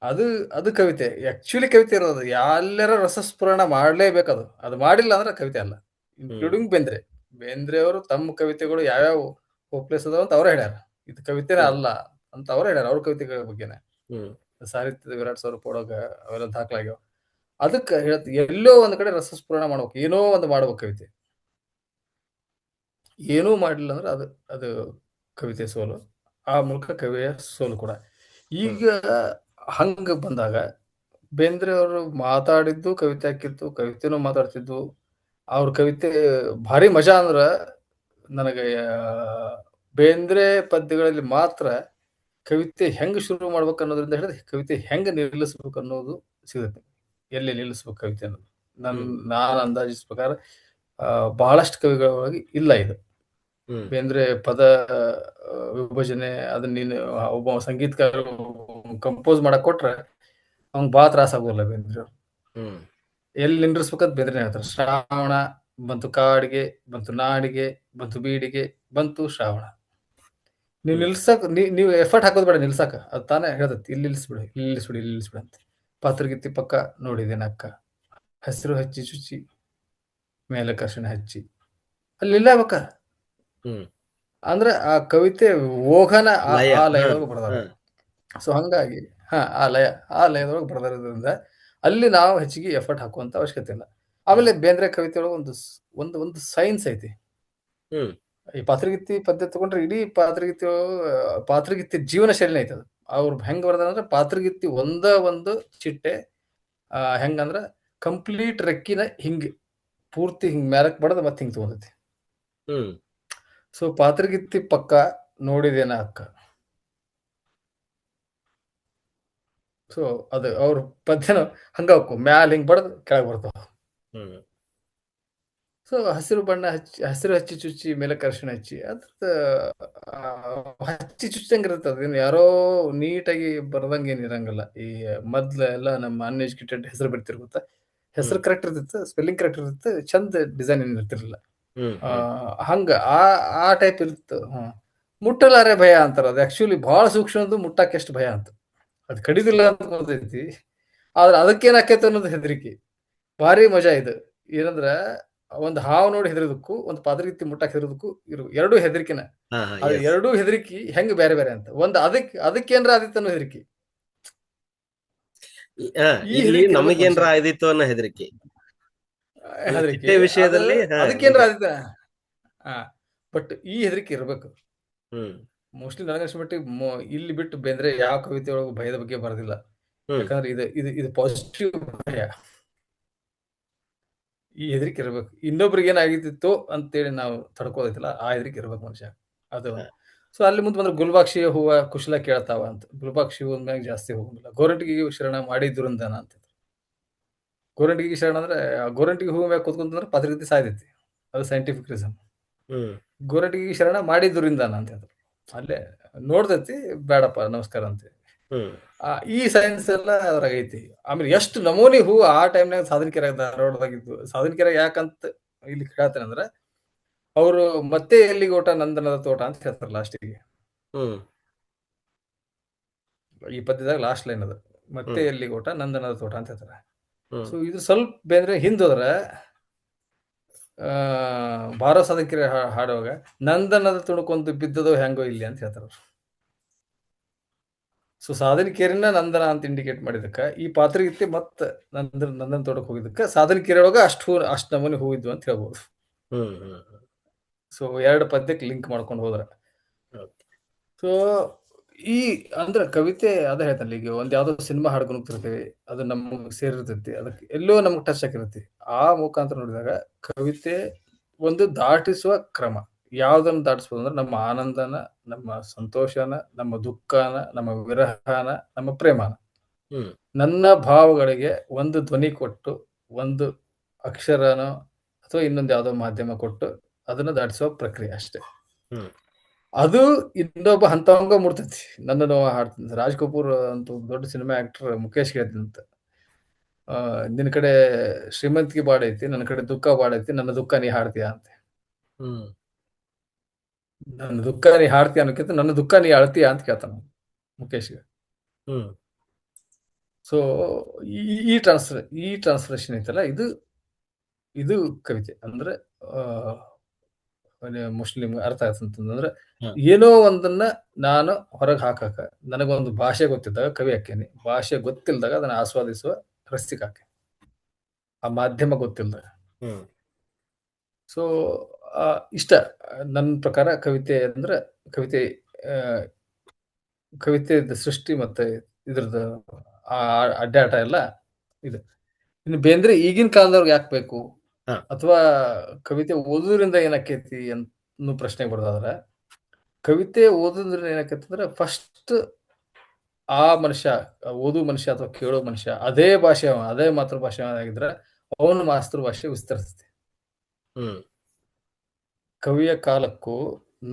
ಅದು ಅದು ಕವಿತೆ. ಆಕ್ಚುಲಿ ಕವಿತೆ ಇರೋದು ಎಲ್ಲರ ರಸಸ್ಫುರಣ ಮಾಡಲೇಬೇಕದು. ಅದು ಮಾಡಿಲ್ಲ ಅಂದ್ರೆ ಕವಿತೆ ಅಲ್ಲ. ಹ್ಮ್ ಇನ್ಕ್ಲೂಡಿಂಗ್ ಬೇಂದ್ರೆ. ಬೇಂದ್ರೆ ಅವರು ತಮ್ಮ ಕವಿತೆಗಳು ಯಾವ್ಯಾವ ಹೋಪ್ಲೆಸ್ ಅದಾವ ಅಂತ ಅವರೇ ಹೇಳ್ಯಾರ. ಇದು ಕವಿತೆನೇ ಹ್ಮ್ ಅಲ್ಲ ಅಂತ ಅವರೇ ಹೇಳ್ಯಾರ, ಅವ್ರ ಕವಿತೆಗಳ ಬಗ್ಗೆನೆ. ಹ್ಮ್ ಸಾಹಿತ್ಯದ ವಿರಾಟ್ ಸ್ವರೂಪ ಒಳಗ ಅವೆಲ್ಲ ದಾಖಲಾಗ್ಯಾವ. ಅದಕ್ಕೆ ಹೇಳ್ತ ಎಲ್ಲೋ ಒಂದ್ ಕಡೆ ರಸಸ್ಫುರಣ ಮಾಡ್ಬೇಕು, ಏನೋ ಒಂದು ಮಾಡ್ಬೇಕು ಕವಿತೆ. ಏನೂ ಮಾಡಲಿಲ್ಲ ಅಂದ್ರೆ ಅದು ಅದು ಕವಿತೆ ಸೋಲು. ಆ ಮೂಲಕ ಕವಿಯ ಸೋಲು ಕೂಡ. ಈಗ ಹಂಗ ಬಂದಾಗ ಬೇಂದ್ರೆ ಅವರು ಮಾತಾಡಿದ್ದು ಕವಿತೆ ಹಾಕಿತ್ತು, ಕವಿತೆನೂ ಮಾತಾಡ್ತಿದ್ವು. ಅವ್ರ ಕವಿತೆ ಭಾರಿ ಮಜಾ ಅಂದ್ರ, ನನಗೆ ಬೇಂದ್ರೆ ಪದ್ಯಗಳಲ್ಲಿ ಮಾತ್ರ ಕವಿತೆ ಹೆಂಗ್ ಶುರು ಮಾಡ್ಬೇಕು ಅನ್ನೋದ್ರಿಂದ ಹಿಡಿದು ಕವಿತೆ ಹೆಂಗ್ ನಿಲ್ಲಿಸ್ಬೇಕು ಅನ್ನೋದು ಸಿಗುತ್ತೆ. ಎಲ್ಲಿ ನಿಲ್ಲಿಸ್ಬೇಕು ಕವಿತೆ ಅನ್ನೋದು ನಾನು ಅಂದಾಜಿಸ ಪ್ರಕಾರ ಬಹಳಷ್ಟು ಕವಿಗಳ ಒಳಗೆ ಇಲ್ಲ ಇದು. ಹ್ಮ್ ಬೇಂದ್ರೆ ಪದ ವಿಭಜನೆ ಅದನ್ನ ನೀನು ಒಬ್ಬ ಸಂಗೀತಕಾರ ಕಂಪೋಸ್ ಮಾಡಕ್ ಕೊಟ್ರೆ ಅವ್ನ್ ಬಾಳ ತ್ರಾಸ ಆಗೋಲ್ಲ. ಬೇಂದ್ರೆ ಹ್ಮ್ ಎಲ್ಲಿ ನಿಂದ್ರಿಸ್ಬೇಕಂತ ಬೇಂದ್ರೆ ಹೇಳ್ತಾರೆ. ಶ್ರಾವಣ ಬಂತು ಕಾಡಿಗೆ, ಬಂತು ನಾಡಿಗೆ, ಬಂತು ಬೀಡಿಗೆ, ಬಂತು ಶ್ರಾವಣ. ನೀವು ನಿಲ್ಸಕ್ ನೀವು ಎಫರ್ಟ್ ಹಾಕೋದ್ ಬೇಡ ನಿಲ್ಸಕ, ಅದು ತಾನೇ ಹೇಳ್ತೈತಿ, ಇಲ್ಲಿ ನಿಲ್ಲಿಸ್ಬಿಡು, ಇಲ್ಲಿ ನಿಲ್ಲಿಸ್ಬಿಡು, ಇಲ್ಲಿ ನಿಲ್ಲಿಸ್ಬಿಡು ಅಂತ. ಪಾತ್ರಗಿತ್ತಿ ಪಕ್ಕ ನೋಡಿದೆ ನಕ್ಕ, ಹಸಿರು ಹಚ್ಚಿ ಚುಚ್ಚಿ ಮೇಲೆ ಕರ್ಷಣ ಹಚ್ಚಿ, ಅಲ್ಲಿ ನಿಲ್ಲಬೇಕ. ಹ್ಮ್ ಅಂದ್ರೆ ಆ ಕವಿತೆ ಓಘನ ಲಯ. ಆ ಹ ಲಯದೊಳಗೆ ಬರ್ದಾರ. ಹ ಸೊ ಹಂಗಾಗಿ ಆ ಲಯದೊಳಗೆ ಬರ್ದಾರೋದ್ರಿಂದ ಅಲ್ಲಿ ನಾವು ಹೆಚ್ಚಿಗೆ ಎಫರ್ಟ್ ಹಾಕುವಂತ ಅವಶ್ಯಕತೆ ಇಲ್ಲ. ಆಮೇಲೆ ಬೇಂದ್ರೆ ಕವಿತೆ ಒಳಗೆ ಒಂದು ಒಂದು ಸೈನ್ಸ್ ಐತಿ. ಹ್ಮ್ ಈ ಪಾತ್ರಗಿತ್ತಿ ಪದ್ಯ ತಗೊಂಡ್ರೆ ಇಡೀ ಪಾತ್ರಗಿತ್ತಿ ಜೀವನ ಶೈಲಿನೇ ಐತದ. ಅವ್ರು ಹೆಂಗ್ ಬರ್ದಾರ ಅಂದ್ರೆ, ಪಾತ್ರಗಿತ್ತಿ ಒಂದು ಚಿಟ್ಟೆ ಹೆಂಗಂದ್ರ ಕಂಪ್ಲೀಟ್ ರೆಕ್ಕಿನ ಹಿಂಗ್ ಪೂರ್ತಿ ಹಿಂಗ್ ಮ್ಯಾಲಕ್ ಬಡದ ಮತ್ತೆ ಹಿಂಗ್ ತಗೊಂಡೈತಿ. ಹ್ಮ್ ಸೊ ಪಾತ್ರಗಿತ್ತಿ ಪಕ್ಕ ನೋಡಿದೇನ ಅಕ್ಕ. ಸೊ ಅದು ಅವ್ರ ಪದ್ಯನ ಹಂಗ ಹೋಗ್ಕು, ಮ್ಯಾಲ ಹಿಂಗ್ ಬಡದ್ ಕೆಳಗ್ ಬರ್ತಾವ. ಹ್ಮ್ ಸೊ ಹಸಿರು ಬಣ್ಣ ಹಚ್ಚಿ, ಹಸಿರು ಹಚ್ಚಿ ಚುಚ್ಚಿ ಮೇಲೆ ಕರ್ಷಣ ಹಚ್ಚಿ, ಅದ್ರದ್ದು ಹಚ್ಚಿ ಚುಚ್ಚಂಗ್ ಇರುತ್ತೆ. ಅದೇನು ಯಾರೋ ನೀಟಾಗಿ ಬರ್ದಂಗೆ ಏನ್ ಇರಂಗಿಲ್ಲ. ಈ ಮೊದ್ಲ ಎಲ್ಲ ನಮ್ಮ ಅನ್ಎಜುಕೇಟೆಡ್ ಹೆಸರು ಬರ್ತಿರ್ ಗೊತ್ತಾ, ಹೆಸರು ಕರೆಕ್ಟ್ ಇರ್ತಿತ್ತು, ಸ್ಪೆಲ್ಲಿಂಗ್ ಕರೆಕ್ಟ್ ಇರ್ತಿತ್ತು, ಚಂದ ಡಿಸೈನ್ ಏನ್ ಇರ್ತಿರ್ಲಿಲ್ಲ. ಹ್ಮ್ ಹಂಗ ಆ ಟೈಪ್ ಇರ್ತಿತ್ತು. ಮುಟ್ಟಲಾರೆ ಭಯ ಅಂತಾರ. ಅದು ಆಕ್ಚುಲಿ ಬಹಳ ಸೂಕ್ಷ್ಮ ಅಂತ ಮುಟ್ಟಾಕ ಎಷ್ಟು ಭಯ ಅಂತ. ಅದು ಕಡಿದಿಲ್ಲ ಅಂತ ಗೊತ್ತೈತಿ. ಆದ್ರೆ ಅದಕ್ಕೇನ್ ಆಕೈತೆ ಅನ್ನೋದು ಹೆದರಿಕೆ. ಭಾರಿ ಮಜಾ ಇದು. ಏನಂದ್ರ ಒಂದ್ ಹಾವು ನೋಡಿ ಹೆದರಿದಕ್ಕೂ, ಒಂದ್ ಪಾದರಿತಿ ಮುಟ್ಟಾಕ್ ಹೆದರಿದಕ್ಕೂ ಎರಡೂ ಹೆದರಿಕೆನ. ಹಾ ಹಾ ಅದು ಎಸ್. ಎರಡೂ ಹೆದರಿಕಿ ಹೆಂಗ್ ಬೇರೆ ಬೇರೆ ಅಂತ. ಒಂದ್ ಅದಕ್ಕೇನ್ರ ಆದಿತ್ತು ಅನ್ನೋ ಹೆದರಿಕಿ. ಈ ಇಲ್ಲಿ ಹೆದರಿಕೆ ಇರ್ಬೇಕು ನಮಗೇನ್ರ ಮನುಷ್ಯ. ಆಯ್ದಿತ್ತು ಅನ್ನೋ ಹೆದರಿಕೆ. ಹೆದರಿಕೆ ಚಿಟ್ಟೆ ಅದು ವಿಷಯದಲ್ಲಿ ಅದಕ್ಕೇನ್ರ ಆದಿತ್ತ. ಹಾ, ಬಟ್ ಈ ಹೆದರಿಕೆ ಇರ್ಬೇಕು. ಹ್ಮ್ ಮೋಸ್ಟ್ಲಿ ನನಗನ್ಸೋ ಮಟ್ಟಿಗೆ ಇಲ್ಲಿ ಬಿಟ್ಟು ಬೇಂದ್ರೆ ಯಾವ ಕವಿತೆ ಒಳಗೂ ಭಯದ ಬಗ್ಗೆ ಬರೋದಿಲ್ಲ. ಹ್ಮ್ ಯಾಕಂದ್ರೆ ಇದು ಪಾಸಿಟಿವ್ ಭಯ. ಈ ಹೆದರಿಕೆ ಇರ್ಬೇಕು. ಇನ್ನೊಬ್ರಿಗೆ ಏನಾಗಿತ್ತಿತ್ತು ಅಂತೇಳಿ ನಾವು ತಡ್ಕೋದೈತಿಲ್ಲ, ಆ ಹೆದರಿಕೆ ಇರ್ಬೇಕು ಮನುಷ್ಯ. ಅದು ಹಾ, ಒಂದು. ಸೊ ಅಲ್ಲಿ ಮುಂದೆ ಬಂದ್ರೆ ಗುಲ್ಬಾಕ್ಷಿ ಹೂವ ಕುಶಲ ಕೇಳ್ತಾವ ಅಂತ. ಗುಲ್ಬಾಕ್ಷಿ ಹೂವಿನ ಮ್ಯಾಗ ಜಾಸ್ತಿ ಹೋಗಂಗಿಲ್ಲ. ಗೋರಂಟಿಗೆ ಶರಣ ಮಾಡಿ ದುರಂದನ ಅಂತ. ಗೋರಂಟಿಗೆ ಶರಣ ಅಂದ್ರೆ ಆ ಗೋರಂಟಿಗೆ ಹೂವು ಮ್ಯಾಗ ಕೂತ್ಕೊಂತಂದ್ರೆ ಪದರಿತಿ ಸಾಯ್ತೈತಿ. ಅದು ಸೈಂಟಿಫಿಕ್ ರೀಸನ್. ಹ್ಮ್ ಗೋರಂಟಿಗೆ ಶರಣ ಮಾಡಿ ದುರಿಂದಾನ ಅಂತ ಹೇಳಿದ್ರು. ಅಲ್ಲೇ ನೋಡ್ತೈತಿ, ಬೇಡಪ್ಪ ನಮಸ್ಕಾರ ಅಂತ. ಹ್ಮ್ ಈ ಸೈನ್ಸ್ ಎಲ್ಲ ಅದ್ರಾಗ ಐತಿ. ಆಮೇಲೆ ಎಷ್ಟು ನಮೂನಿ ಹೂ ಆ ಟೈಮ್ನಾಗ ಸಾಧನಕೆರೆ ಧಾರವಾಡದಾಗಿದ್ದು. ಸಾಧನಕೆರೆ ಯಾಕಂತ ಇಲ್ಲಿ ಹೇಳ್ತೇನೆ ಅಂದ್ರೆ, ಅವರು ಮತ್ತೆ ಎಲ್ಲಿಗೆ ಓಟ ನಂದನದ ತೋಟ ಅಂತ ಹೇಳ್ತಾರೆ ಲಾಸ್ಟಿಗೆ. ಹ್ಮ್ ಈ ಪದ್ಯದಾಗ ಲಾಸ್ಟ್ ಲೈನ್ ಅದು. ಮತ್ತೆ ಹ್ಮ್ ಎಲ್ಲಿಗೆ ಓಟ ನಂದನದ ತೋಟ ಅಂತ ಹೇಳ್ತಾರೆ. ಹ್ಮ್ ಸೊ ಇದು ಸ್ವಲ್ಪ ಬೇಂದ್ರೆ ಹಿಂದೋದ್ರೆ ಬಾರೋ ಸಾಧನಕೆರೆ ಹಾಡುವಾಗ ನಂದನದ ತುಣುಕೊಂದು ಬಿದ್ದದೋ ಹೆಂಗೋ ಇಲ್ಲಿ ಅಂತ ಹೇಳ್ತಾರೆ ಅವ್ರು. ಸೊ ಸಾಧನಕೆರೆನ ನಂದನ ಅಂತ ಇಂಡಿಕೇಟ್ ಮಾಡಿದಕ್ಕ ಈ ಪಾತ್ರಗೀತೆ ಮತ್ತ ನಂದನ ತೋಟಕ್ಕೆ ಹೋಗಿದ್ದಕ್ಕ ಸಾಧನಕೆರೆ ಒಳಗ ಅಷ್ಟು ನಮೂನಿ ಹೂ ಇದ್ವು ಅಂತ ಹೇಳ್ಬೋದು. ಹ್ಮ್ ಹ್ಮ್ ಸೊ ಎರಡು ಪದ್ಯಕ್ಕೆ ಲಿಂಕ್ ಮಾಡ್ಕೊಂಡು ಹೋದ್ರ. ಓಕೆ. ಸೊ ಈ ಅಂದ್ರೆ ಕವಿತೆ ಅದ ಹೇಳ್ತಾನೆ, ಈಗ ಒಂದ್ ಯಾವ್ದೋ ಸಿನಿಮಾ ಹಾಡ್ಕೊಂಡು ಹೋಗ್ತಿರ್ತೀವಿ, ಅದು ನಮ್ಗೆ ಸೇರಿರ್ತೈತಿ, ಅದಕ್ಕೆ ಎಲ್ಲೋ ನಮ್ಗೆ ಟಚ್ ಆಗಿರ್ತೈತಿ. ಆ ಮುಖಾಂತರ ನೋಡಿದಾಗ ಕವಿತೆ ಒಂದು ದಾಟಿಸುವ ಕ್ರಮ. ಯಾವ್ದನ್ನ ದಾಟಿಸ್ಬೋದು ಅಂದ್ರೆ ನಮ್ಮ ಆನಂದನ, ನಮ್ಮ ಸಂತೋಷನ, ನಮ್ಮ ದುಃಖನ, ನಮ್ಮ ವಿರಹನ, ನಮ್ಮ ಪ್ರೇಮನ, ಹ್ಮ್ ನನ್ನ ಭಾವಗಳಿಗೆ ಒಂದು ಧ್ವನಿ ಕೊಟ್ಟು, ಒಂದು ಅಕ್ಷರನೋ ಅಥವಾ ಇನ್ನೊಂದು ಯಾವ್ದೋ ಮಾಧ್ಯಮ ಕೊಟ್ಟು ಅದನ್ನ ದಾಟಿಸುವ ಪ್ರಕ್ರಿಯೆ ಅಷ್ಟೇ. ಹ್ಮ್ ಅದು ಇನ್ನೊಬ್ಬ ಹಂತವಂಗ ಮುಟ್ತೈತಿ. ನನ್ನ ನೋವ ಹಾಡ್ತೀನಿ. ರಾಜ್ ಕಪೂರ್ ಅಂತ ದೊಡ್ಡ ಸಿನಿಮಾ ಆಕ್ಟರ್ ಮುಖೇಶ್ ಹೇಳ್ತಂತ, ನಿನ್ನ ಕಡೆ ಶ್ರೀಮಂತಿಗೆ ಬಾಡೈತಿ, ನನ್ನ ಕಡೆ ದುಃಖ ಬಾಡೈತಿ, ನನ್ನ ದುಃಖ ನೀ ಹಾಡ್ತೀಯ ಅಂತ. ಹ್ಮ್ ನನ್ನ ದುಃಖ ನೀ ಹಾಡ್ತೀಯ ಅನ್ನೋಕ್ಕಿಂತ ನನ್ನ ದುಃಖ ನೀ ಅಳ್ತೀಯ ಅಂತ ಕೇಳ್ತಾನ ಮುಖೇಶ್ಗೆ. ಹ್ಮ್ ಸೊ ಈ ಟ್ರಾನ್ಸ್ಲೇಷನ್ ಐತಲ್ಲ, ಇದು ಕವಿತೆ ಅಂದ್ರೆ ಮುಸ್ಲಿಂ ಅರ್ಥ ಆಯ್ತಂತಂದ್ರೆ, ಹ. ಏನೋ ಒಂದನ್ನ ನಾನು ಹೊರಗೆ ಹಾಕಾಕ ನನಗೊಂದು ಭಾಷೆ ಗೊತ್ತಿದ್ದಾಗ ಕವಿ ಹಾಕೇನಿ, ಭಾಷೆ ಗೊತ್ತಿಲ್ದಾಗ ಅದನ್ನ ಆಸ್ವಾದಿಸುವ ರಸ್ತಿಗೆ ಹಾಕೇನಿ, ಆ ಮಾಧ್ಯಮ ಗೊತ್ತಿಲ್ದಾಗ. ಹ್ಮ್ ಸೊ ಇಷ್ಟ ನನ್ನ ಪ್ರಕಾರ ಕವಿತೆ ಅಂದ್ರೆ ಕವಿತೆ ಕವಿತೆ ಸೃಷ್ಟಿ ಮತ್ತೆ ಇದ್ರದ್ದು ಅಡ್ಡಾಟ ಎಲ್ಲ ಇದು. ಇನ್ನು ಬೇಂದ್ರೆ ಈಗಿನ ಕಾಲದವ್ರಿಗೆ ಯಾಕೆ ಬೇಕು, ಹ. ಅಥವಾ ಕವಿತೆ ಓದೋದ್ರಿಂದ ಏನಾಕೈತಿ ಅನ್ನೋ ಪ್ರಶ್ನೆ ಬರೋದಾದ್ರೆ, ಕವಿತೆ ಓದೋದ್ರಿಂದ ಏನಾಕೈತಿ ಅಂದ್ರೆ ಫಸ್ಟ್ ಆ ಮನುಷ್ಯ, ಓದು ಮನುಷ್ಯ ಅಥವಾ ಕೇಳೋ ಮನುಷ್ಯ ಅದೇ ಭಾಷೆ, ಅದೇ ಮಾತೃಭಾಷೆ ಆಗಿದ್ರೆ ಅವನ ಮಾತೃಭಾಷೆ ವಿಸ್ತರಿಸ್ತದೆ. ಹ್ಮ್ ಕವಿಯ ಕಾಲಕ್ಕೂ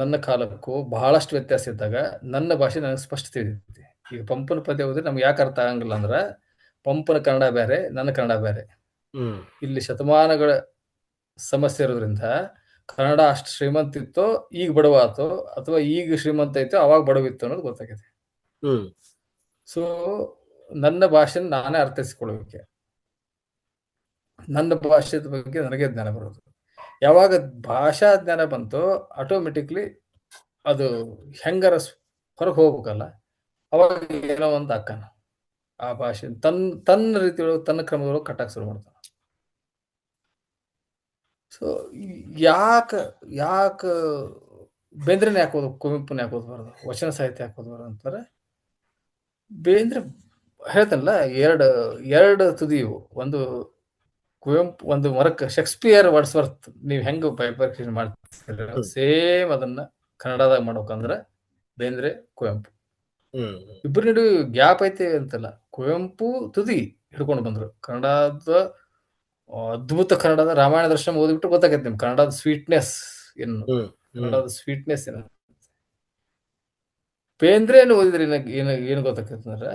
ನನ್ನ ಕಾಲಕ್ಕೂ ಬಹಳಷ್ಟು ವ್ಯತ್ಯಾಸ ಇದ್ದಾಗ ನನ್ನ ಭಾಷೆ ನನಗೆ ಸ್ಪಷ್ಟ ತಿಳಿದೈತಿ. ಈಗ ಪಂಪನ ಪದ್ಯ ಓದಿದ್ರೆ ನಮ್ಗೆ ಯಾಕೆ ಅರ್ಥ ಆಗಂಗಿಲ್ಲ ಅಂದ್ರೆ, ಪಂಪನ ಕನ್ನಡ ಬೇರೆ, ನನ್ನ ಕನ್ನಡ ಬೇರೆ. ಹ್ಮ್ ಇಲ್ಲಿ ಶತಮಾನಗಳ ಸಮಸ್ಯೆ ಇರೋದ್ರಿಂದ ಕನ್ನಡ ಅಷ್ಟು ಶ್ರೀಮಂತ ಇತ್ತೋ ಈಗ ಬಡವ ಆತೋ, ಅಥವಾ ಈಗ ಶ್ರೀಮಂತ ಐತೋ ಅವಾಗ ಬಡವಿತ್ತು ಅನ್ನೋದು ಗೊತ್ತಾಗೈತೆ. ಹ್ಮ್ ಸೊ ನನ್ನ ಭಾಷೆನ ನಾನೇ ಅರ್ಥೈಸಿಕೊಳ್ಳಬೇಕೆ, ನನ್ನ ಭಾಷೆ ಬಗ್ಗೆ ನನಗೆ ಜ್ಞಾನ ಬರೋದು. ಯಾವಾಗ ಭಾಷಾ ಜ್ಞಾನ ಬಂತೋ ಆಟೋಮೆಟಿಕ್ಲಿ ಅದು ಹೆಂಗಾರ ಹೊರಗೆ ಹೋಗ್ಬೇಕಲ್ಲ, ಅವಾಗ ಏನೋ ಒಂದು ಅಕ್ಕನ ಆ ಭಾಷೆ ತನ್ನ ರೀತಿಯೊಳಗೆ ತನ್ನ ಕ್ರಮದೊಳಗೆ ಕಟ್ಟಕ್ಕೆ ಶುರು ಮಾಡ್ತಾನೆ. ಸೊ ಯಾಕ ಬೇಂದ್ರೆನ ಯಾಕೋದು, ಕುವೆಂಪುನ ಯಾಕೋದು ಬರೋದು, ವಚನ ಸಾಹಿತ್ಯ ಯಾಕೋದು ಬರೋದು ಅಂತಾರೆ. ಬೇಂದ್ರೆ ಹೇಳ್ತಾನಲ್ಲ, ಎರಡು ತುದಿ ಇವು. ಒಂದು ಕುವೆಂಪು, ಒಂದು ಮರಕ್ಕೆ ಶೇಕ್ಸ್ಪಿಯರ್ ವರ್ಡ್ಸ್ವರ್ತ್ ನೀವು ಹೆಂಗ ಬೈಪರ್ಕೇಷನ್ ಮಾಡ್ತೀರ ಸೇಮ್ ಅದನ್ನ ಕನ್ನಡದಾಗ ಮಾಡ್ಬೇಕಂದ್ರೆ ಬೇಂದ್ರೆ ಕುವೆಂಪು. ಇಬ್ಬರ ನಡುವೆ ಗ್ಯಾಪ್ ಐತೆ ಅಂತಲ್ಲ. ಕುವೆಂಪು ತುದಿ ಹಿಡ್ಕೊಂಡು ಬಂದ್ರು. ಕನ್ನಡದ ಅದ್ಭುತ, ಕನ್ನಡದ ರಾಮಾಯಣ ದರ್ಶನ ಓದಿಬಿಟ್ಟು ಗೊತ್ತಾಗೈತೆ ನಿಮ್ಗೆ ಕನ್ನಡದ ಸ್ವೀಟ್ನೆಸ್ ಏನು, ಕನ್ನಡದ ಸ್ವೀಟ್ನೆಸ್ ಏನು. ಬೇಂದ್ರೆ ಓದಿದ್ರೆ ಏನು ಗೊತ್ತಾಗೈತೆ ಅಂದ್ರೆ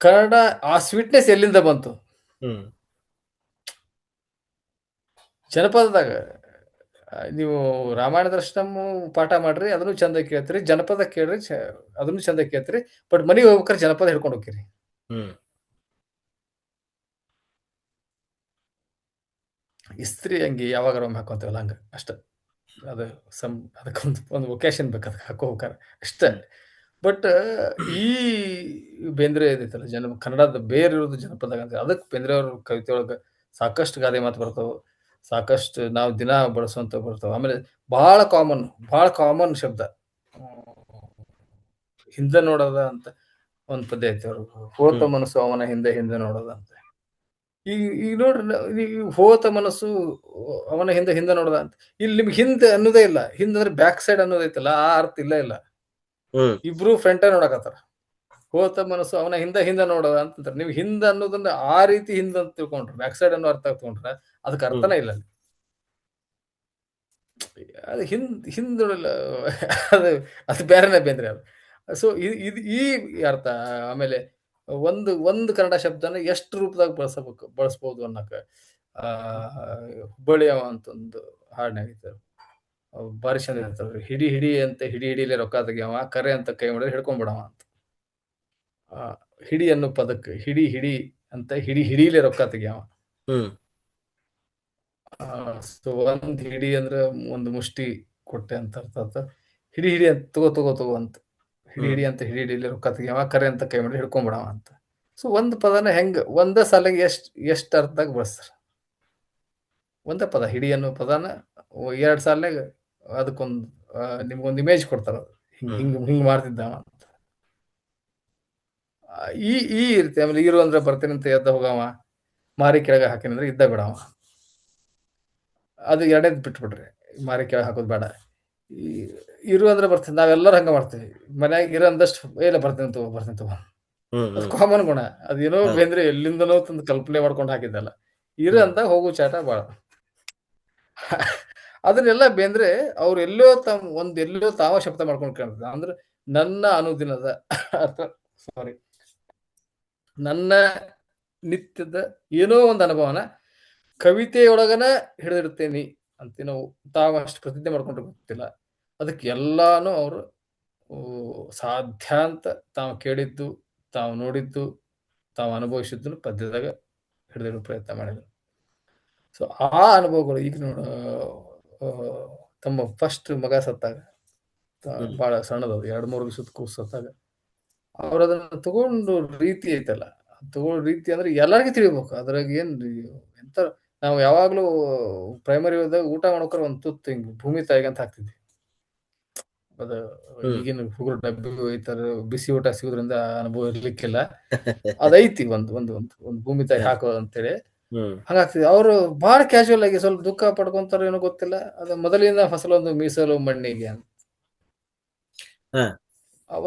ಕನ್ನಡ ಆ ಸ್ವೀಟ್ನೆಸ್ ಎಲ್ಲಿಂದ ಬಂತು. ಜನಪದದಾಗ ನೀವು ರಾಮಾಯಣ ದರ್ಶನಂ ಪಾಠ ಮಾಡ್ರಿ, ಅದನ್ನು ಚಂದ ಕೇಳ್ತೀರಿ. ಜನಪದ ಕೇಳ್ರಿ, ಅದನ್ನು ಚಂದ ಕೇಳ್ತೀರಿ. ಬಟ್ ಮನಿಗ್ ಹೋಗ್ಬೇಕಾರೆ ಜನಪದ ಹಿಡ್ಕೊಂಡು ಹೋಗ್ತೀರಿ. ಹ್ಮ್ ಇಸ್ತ್ರಿ ಅಂಗಿ ಯಾವಾಗಾರ ಒಮ್ಮೆ ಹಾಕೊಂತೇವಲ್ಲ ಹಂಗ ಅಷ್ಟ. ಅದು ಅದಕ್ಕೊಂದು ಒಕೇಶನ್ ಬೇಕು ಅದಕ್ಕೆ ಹಾಕೋಬೇಕಾರೆ ಅಷ್ಟೇ. ಬಟ್ ಈ ಬೇಂದ್ರೆ ಇದೈತಲ್ಲ ಕನ್ನಡದ ಬೇರಿರೋದು ಜನಪದ ಅಂತ ಅದಕ್ಕೆ ಬೇಂದ್ರೆ ಅವ್ರ ಕವಿತೆ ಒಳಗೆ ಸಾಕಷ್ಟು ಗಾದೆ ಮಾತು ಬರ್ತಾವ. ಸಾಕಷ್ಟು ನಾವು ದಿನ ಬಳಸುವಂತ ಬರ್ತಾವ. ಆಮೇಲೆ ಬಹಳ ಕಾಮನ್ ಶಬ್ದ ಹಿಂದೆ ನೋಡೋದ ಅಂತ ಒಂದ್ ಪದ್ಯ ಐತಿ ಅವ್ರಿಗೆ. ಹೋತ ಮನಸ್ಸು ಅವನ ಹಿಂದೆ ಹಿಂದೆ ನೋಡೋದ ಅಂತ. ಈಗ ನೋಡ್ರಿ ನೀವು ಹೋತ ಮನಸ್ಸು ಅವನ ಹಿಂದೆ ಹಿಂದೆ ನೋಡೋದ ಅಂತ. ಇಲ್ಲಿ ನಿಮ್ಗೆ ಹಿಂದೆ ಅನ್ನೋದೇ ಇಲ್ಲ. ಹಿಂದೆ ಅಂದ್ರೆ ಬ್ಯಾಕ್ ಸೈಡ್ ಅನ್ನೋದೈತಲ್ಲ, ಆ ಅರ್ಥ ಇಲ್ಲ. ಇಬ್ರು ಫ್ರಂಟೇ ನೋಡಕತ್ತಾರ. ಹೋತ ಮನಸ್ಸು ಅವನ ಹಿಂದೆ ಹಿಂದೆ ನೋಡೋದ ಅಂತಂತಾರೆ. ನೀವು ಹಿಂದೆ ಅನ್ನೋದನ್ನ ಆ ರೀತಿ ಹಿಂದೆ ಅಂತ ತಿಳ್ಕೊಂಡ್ರೆ, ಬ್ಯಾಕ್ ಸೈಡ್ ಅನ್ನೋ ಅರ್ಥ ತಗೊಂಡ್ರೆ ಅದಕ್ಕೆ ಅರ್ಥನೇ ಇಲ್ಲ ಅಲ್ಲಿ. ಅದು ಹಿಂದುಳಿಲ್ಲ ಅದು ಅದು ಬೇರೆನೇ ಬೇಂದ್ರೆ ಅದು. ಸೊ ಇದು ಈ ಅರ್ಥ. ಆಮೇಲೆ ಒಂದು ಕನ್ನಡ ಶಬ್ದನ ಎಷ್ಟು ರೂಪದಾಗ ಬಳಸ್ಬೋದು ಅನ್ನಕ ಹುಬ್ಬಳ್ಳಿಯವ ಅಂತ ಒಂದು ಹಾಡ್ನಾಗ ಐತೆ. ಬಾರಿ ಚಂದ ಇರ್ತಾವ್ರಿ. ಹಿಡಿ ಅಂತ ಹಿಡಿಲೆ ರೊಕ್ಕ ತೆಗಿಯವ, ಕರೆ ಅಂತ ಕೈ ಮಾಡಿದ್ರೆ ಹಿಡ್ಕೊಂಡ್ಬಿಡವ ಅಂತ. ಹಿಡಿ ಅನ್ನೋ ಪದಕ್ಕೆ ಹಿಡಿ ಅಂತ ಹಿಡಿಲೆ ರೊಕ್ಕ ತೆಗಿಯವ. ಸೊ ಒಂದ್ ಹಿಡಿ ಅಂದ್ರೆ ಒಂದು ಮುಷ್ಟಿ ಕೊಟ್ಟೆ ಅಂತ ಅರ್ಥ. ಹಿಡಿ ಅಂತ ತಗೋ ಅಂತ. ಹಿಡಿ ಅಂತ ಹಿಡಿಲೆ ರೊಕ್ಕ ತೆಗಿಯವ, ಕರೆ ಅಂತ ಕೈ ಮಾಡಿದ್ರೆ ಹಿಡ್ಕೊಂಡ್ಬಿಡವ ಅಂತ. ಸೊ ಒಂದ್ ಪದನ ಹೆಂಗ ಒಂದೇ ಸಾಲಿಗೆ ಎಷ್ಟ್ ಅರ್ಥದಾಗ ಬಳಸ್ತಾರ. ಒಂದೇ ಪದ ಹಿಡಿ ಅನ್ನೋ ಪದನ 2 ಸಾಲಿನಾಗ ಅದಕ್ಕೊಂದು ನಿಮ್ಗೊಂದು ಇಮೇಜ್ ಕೊಡ್ತಾರ. ಹಿಂಗ್ ಮಾಡ್ತಿದ್ದಾವ ಅಂತ. ಈ ರೀತಿ. ಆಮೇಲೆ ಇರು ಅಂದ್ರೆ ಬರ್ತೀನಿ ಅಂತ ಎದ್ದ ಹೋಗವ, ಮಾರಿ ಕೆಳಗೆ ಹಾಕಿನ ಅಂದ್ರೆ ಇದ್ದ ಬಿಡವ. ಅದು ಎರಡೇದ್ ಬಿಟ್ಬಿಡ್ರಿ, ಮಾರಿ ಕೆಳಗೆ ಹಾಕೋದು ಬೇಡ. ಇರು ಅಂದ್ರೆ ಬರ್ತೀನಿ, ನಾವೆಲ್ಲರೂ ಹಂಗ ಮಾಡ್ತೀವಿ. ಮನ್ಯಾಗ ಇರೋ ಅಂದಷ್ಟು ಇಲ್ಲ ಬರ್ತೀನಿ ತಗೋ. ಅದು ಕಾಮನ್ ಗುಣ. ಅದೇನೋ ಬೇಂದ್ರೆ ಎಲ್ಲಿಂದನೋ ತಂದು ಕಲ್ಪನೆ ಮಾಡ್ಕೊಂಡು ಹಾಕಿದ್ದಲ್ಲ. ಇರು ಅಂತ ಹೋಗು ಚಾಟ ಬಾಳ. ಅದನ್ನೆಲ್ಲ ಬೇಂದ್ರೆ ಅವ್ರು ಎಲ್ಲೋ ತಾವ ಶಬ್ದ ಮಾಡ್ಕೊಂಡು ಕೇಳ್ತಾರೆ. ಅಂದ್ರೆ ನನ್ನ ಅನುದಿನದ ಸಾರಿ ನನ್ನ ನಿತ್ಯದ ಏನೋ ಒಂದು ಅನುಭವನ ಕವಿತೆಯೊಳಗನ ಹಿಡಿದಿರ್ತೇನಿ ಅಂತ ನಾವು ತಾವಷ್ಟು ಪ್ರತಿಜ್ಞೆ ಮಾಡ್ಕೊಂಡ್ರೆ ಗೊತ್ತಿಲ್ಲ. ಅದಕ್ಕೆ ಎಲ್ಲಾನು ಅವರು ಸಾಧ್ಯ ಅಂತ ತಾವು ಕೇಳಿದ್ದು, ತಾವು ನೋಡಿದ್ದು, ತಾವು ಅನುಭವಿಸಿದ್ದು ಪದ್ಯದಾಗ ಹಿಡಿದಿರೋ ಪ್ರಯತ್ನ ಮಾಡಿದ್ರು. ಸೊ ಆ ಅನುಭವಗಳು ಈಗ ತಮ್ಮ ಫಸ್ಟ್ ಮಗ ಸತ್ತಾಗ, ಬಹಳ ಸಣ್ಣದದು 2-3 ದಿವಸದ ಕೂಸು ಸತ್ತಾಗ, ಅವ್ರ ಅದನ್ನ ತಗೊಂಡು ರೀತಿ ಐತಲ್ಲ, ತಗೊಳ್ಳೋ ರೀತಿ ಅಂದ್ರೆ ಎಲ್ಲರಿಗೂ ತಿಳಿಬೇಕು. ಅದ್ರಾಗ ಎಂತ ನಾವು ಯಾವಾಗ್ಲೂ ಪ್ರೈಮರಿ ಊಟ ಮಾಡ್ಕೊರ ಒಂದ್ ತುತ್ತು ಹಿಂಗ್ ಭೂಮಿ ತಾಯಿಗೆ ಅಂತ ಹಾಕ್ತಿದ್ವಿ. ಅದು ಈಗಿನ ಹುಡುಗರು ಡಬ್ಬಿ ಒಯ್ತಾರ, ಬಿಸಿ ಊಟ ಸಿಗೋದ್ರಿಂದ ಅನುಭವ ಇರ್ಲಿಕ್ಕಿಲ್ಲ. ಅದೈತಿ ಒಂದು ಭೂಮಿ ತಾಯಿ ಹಾಕೋದು ಅಂತೇಳಿ ಹಂಗಾಗ್ತಿದೆ. ಅವರು ಬಹಳ ಕ್ಯಾಶುವಲ್ ಆಗಿ ಸ್ವಲ್ಪ ದುಃಖ ಪಡ್ಕೊಂತಾರ ಏನೋ ಗೊತ್ತಿಲ್ಲ. ಅದು ಮೊದಲಿನ ಫಸಲೊಂದು ಮೀಸಲು ಮಣ್ಣಿಗೆ ಅಂತ.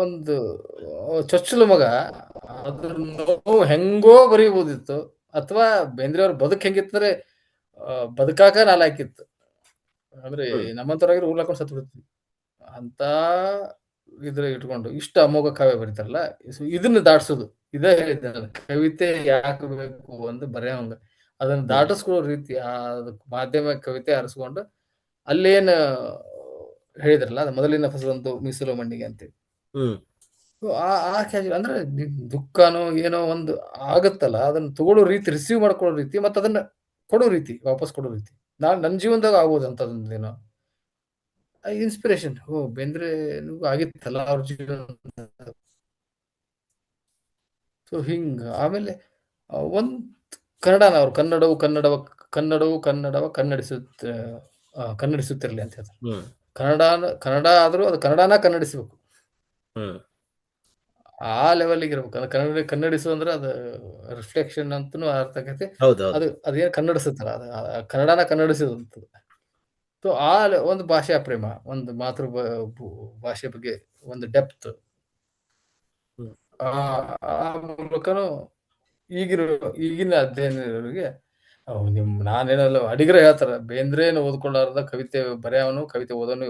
ಒಂದು ಚೊಚ್ಚಲು ಮಗ ಅದ್ರ ನೋವು ಹೆಂಗೋ ಬರೀಬಹುದಿತ್ತು, ಅಥವಾ ಬೇಂದ್ರೆ ಅವ್ರ ಬದುಕ್ ಹೆಂಗಿತ್ತಂದ್ರೆ ಬದುಕಾಕ ನಾಲಾಕಿತ್ತು. ಅಂದ್ರೆ ನಮ್ಮಂತವ್ರಾಗಿರೋ ಊರ್ಲಾಕೊಂಡು ಸತ್ತು ಬಿಡ್ತೀವಿ ಅಂತ ಇದ್ರ ಇಟ್ಕೊಂಡು ಇಷ್ಟ ಅಮೋಘ ಕಾವ್ಯ ಬರೀತಾರಲ್ಲ. ಇದನ್ನ ದಾಟ್ಸೋದು ಇದೇ ಹೇಳಿದ್ದೆ, ಕವಿತೆ ಯಾಕೆ ಬೇಕು ಅಂತ ಬರೆಯೋಂಗ ಅದನ್ನ ದಾಟಿಸ್ಕೊಳ್ಳೋ ರೀತಿ, ಮಾಧ್ಯಮ ಕವಿತೆ ಆರಿಸ್ಕೊಂಡು ಅಲ್ಲೇನ್ ಹೇಳಿದ್ರಲ್ಲ, ಅದು ಮೊದಲಿನ ಫಸಲೊಂದು ಮೀಸಲು ಮಣ್ಣಿಗೆ ಅಂತೇಳಿ. ಆ ಕ್ಯಾಶುವಲ್ ಅಂದ್ರೆ ದುಃಖನೋ ಏನೋ ಒಂದು ಆಗುತ್ತಲ್ಲ, ಅದನ್ನ ತಗೊಳ್ಳೋ ರೀತಿ, ರಿಸೀವ್ ಮಾಡ್ಕೊಳ್ಳೋ ರೀತಿ, ಮತ್ತೆ ಅದನ್ನ ಕೊಡೋ ರೀತಿ, ವಾಪಸ್ ಕೊಡೋ ರೀತಿ. ನನ್ನ ಜೀವನದಾಗ ಆಗ್ಬೋದು ಅಂತದೇನೋ ಇನ್ಸ್ಪಿರೇಷನ್. ಬೇಂದ್ರೆ ಆಗಿತ್ತಲ್ಲ ಅವ್ರ ಜೀವನ. ಸೊ ಹಿಂಗ. ಆಮೇಲೆ ಒಂದ್ ಅವ್ರು ಕನ್ನಡವು ಕನ್ನಡಿಸುತ್ತಿರ್ಲಿ ಅಂತ ಹೇಳ್ತಾರೆ. ಕನ್ನಡ ಆದ್ರೂ ಅದು ಕನ್ನಡನ ಕನ್ನಡಿಸ್ಬೇಕು. ಆ ಲೆವೆಲ್ಗೆ ಇರ್ಬೇಕು. ಅದು ಕನ್ನಡಿಸು ಅಂದ್ರೆ ಅದು ರಿಫ್ಲೆಕ್ಷನ್ ಅಂತನೂ ಅರ್ಥ ಆಗೈತಿ. ಅದೇನ್ ಕನ್ನಡಿಸುತ್ತಲ್ಲ, ಅದು ಕನ್ನಡನ ಕನ್ನಡಿಸೋದಂತ. ಸೊ ಆ ಒಂದು ಭಾಷೆಯ ಪ್ರೇಮ, ಒಂದು ಮಾತೃ ಭಾಷೆ ಬಗ್ಗೆ ಒಂದು ಡೆಪ್ತ್, ಆ ಮೂಲಕನು ಈಗಿನ ಅಧ್ಯಯನಗಳಿಗೆ ನಾನೇನಲ್ಲ ಅಡಿಗರ ಹೇಳ್ತಾರ, ಬೇಂದ್ರೇನು ಓದ್ಕೊಳ್ಳಾರ್ದ ಕವಿತೆ ಬರೆಯವನು, ಕವಿತೆ ಓದೋನು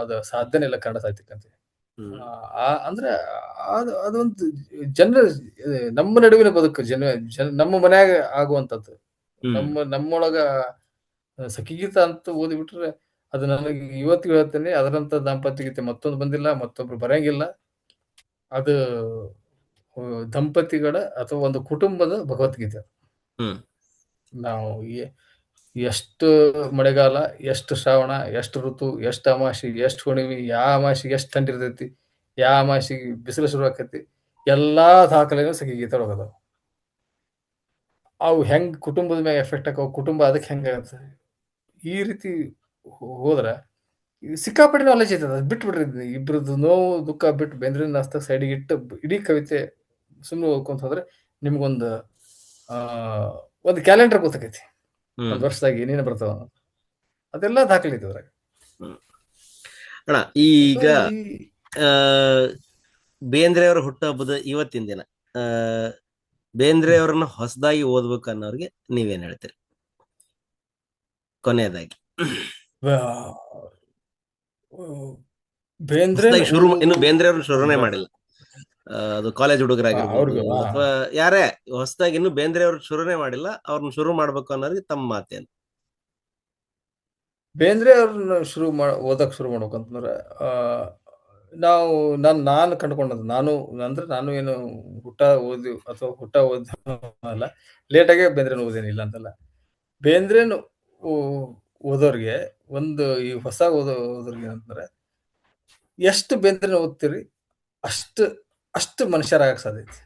ಅದು ಸಾಧ್ಯನೇ ಇಲ್ಲ ಕನ್ನಡ ಸಾಹಿತ್ಯಕ್ಕಂತ. ಅಂದ್ರೆ ಅದೊಂದು ನಮ್ಮ ನಡುವಿನ ಬದುಕು, ನಮ್ಮ ಮನ್ಯಾಗ ಆಗುವಂತದ್ದು. ನಮ್ಮೊಳಗ ಸಖಿಗೀತ ಅಂತ ಓದಿಬಿಟ್ರೆ ಅದು ನನಗೆ ಇವತ್ತಿಗೂ ಹೇಳ್ತೇನೆ, ಅದರಂತ ದಾಂಪತ್ಯ ಗೀತೆ ಮತ್ತೊಂದು ಬಂದಿಲ್ಲ, ಮತ್ತೊಬ್ರು ಬರಂಗಿಲ್ಲ. ಅದು ದಂಪತಿಗಳ ಅಥವಾ ಒಂದು ಕುಟುಂಬದ ಭಗವದ್ಗೀತೆ. ಹ್ಮ್ ನಾವು ಎಷ್ಟು ಮಳೆಗಾಲ, ಎಷ್ಟು ಶ್ರಾವಣ, ಎಷ್ಟು ಋತು, ಎಷ್ಟು ಅಮಾವಾಸ್ಯೆ, ಎಷ್ಟು ಹುಣ್ಣಿಮೆ, ಯಾವ ಅಮಾವಾಸ್ಯೆಗೆ ಎಷ್ಟು ಥಂಡಿ ಇರ್ತೈತಿ, ಯಾವ ಅಮಾವಾಸ್ಯೆಗೆ ಬಿಸಿಲು ಶುರು ಆಕೈತಿ, ಎಲ್ಲಾ ದಾಖಲೆಗಳು ಗೀತೆ ಒಳಗದಾವ. ಅವು ಹೆಂಗ್ ಕುಟುಂಬದ ಮ್ಯಾಗ ಎಫೆಕ್ಟ್ ಆಕಾವ, ಕುಟುಂಬ ಅದಕ್ಕೆ ಹೆಂಗಾಗತ್ತೆ, ಈ ರೀತಿ ಹೋದ್ರ ಸಿಕ್ಕಾಪಟ್ಟೆ ನಾಲೆಜ್ ಐತದ. ಅದು ಬಿಟ್ಬಿಡ್ರಿ, ಇಬ್ರದ್ದು ನೋವು ದುಃಖ ಬಿಟ್ಟು ಬೇಂದ್ರಿನ ಹಸ್ತಕ್ಕೆ ಸೈಡಿಗೆ ಇಟ್ಟು ಇಡೀ ಕವಿತೆ ಸುಮ್ಮನೆ ಓದ್ಕೊಂತ ಹೋದ್ರೆ ನಿಮ್ಗೊಂದು ಒಂದು ಕ್ಯಾಲೆಂಡರ್ ಗೊತ್ತಾಕೈತಿ. ಒಂದ್ ವರ್ಷದಾಗ ಏನೇನು ಬರ್ತಾವ ಅದೆಲ್ಲ ದಾಖಲೆ ಐತಿ ಅದ್ರಾಗ. ಅಣ್ಣ, ಈಗ ಬೇಂದ್ರೆ ಅವರ ಹುಟ್ಟುಹಬ್ಬದ ಇವತ್ತಿನ ದಿನ ಬೇಂದ್ರೆ ಅವ್ರನ್ನ ಹೊಸದಾಗಿ ಓದ್ಬೇಕು ಅನ್ನೋರಿಗೆ ನೀವೇನ್ ಹೇಳ್ತೀರಿ ಕೊನೆಯದಾಗಿ? ಬೇಂದ್ರೆ ಇನ್ನು ಬೇಂದ್ರೆ ಅವ್ರನ್ನ ಶುರುನೇ ಮಾಡಿಲ್ಲ, ಅದು ಕಾಲೇಜ್ ಹುಡುಗರಾಗಿರ್ಬೋದು ಅಥವಾ ಯಾರೇ ಹೊಸದಾಗಿ ಇನ್ನು ಬೇಂದ್ರೆ ಅವ್ರ ಶುರುನೇ ಮಾಡಿಲ್ಲ, ಅವ್ರನ್ನ ಶುರು ಮಾಡ್ಬೇಕು ಅನ್ನೋರಿಗೆ ತಮ್ಮ ಮಾತೇನು? ಬೇಂದ್ರೆ ಅವ್ರನ್ನ ಓದಕ್ ಶುರು ಮಾಡ್ಬೇಕಂತಂದ್ರೆ ನಾನು ಕಂಡುಕೊಂಡದ್ದು, ನಾನು ಏನು ಹುಟ್ಟ ಓದಿ ಅಲ್ಲ, ಲೇಟಾಗೆ ಬೇಂದ್ರೆನ ಓದೇನಿಲ್ಲ ಅಂತಲ್ಲ. ಬೇಂದ್ರೆನು ಓದೋರ್ಗೆ ಒಂದು ಈ ಹೊಸ ಓದೋರ್ಗೆ ಏನಂತಂದ್ರೆ, ಎಷ್ಟು ಬೇಂದ್ರೆನ ಓದ್ತೀರಿ ಅಷ್ಟು ಮನುಷ್ಯರಾಗಕ್ ಸಾಧ್ಯ ಐತಿ.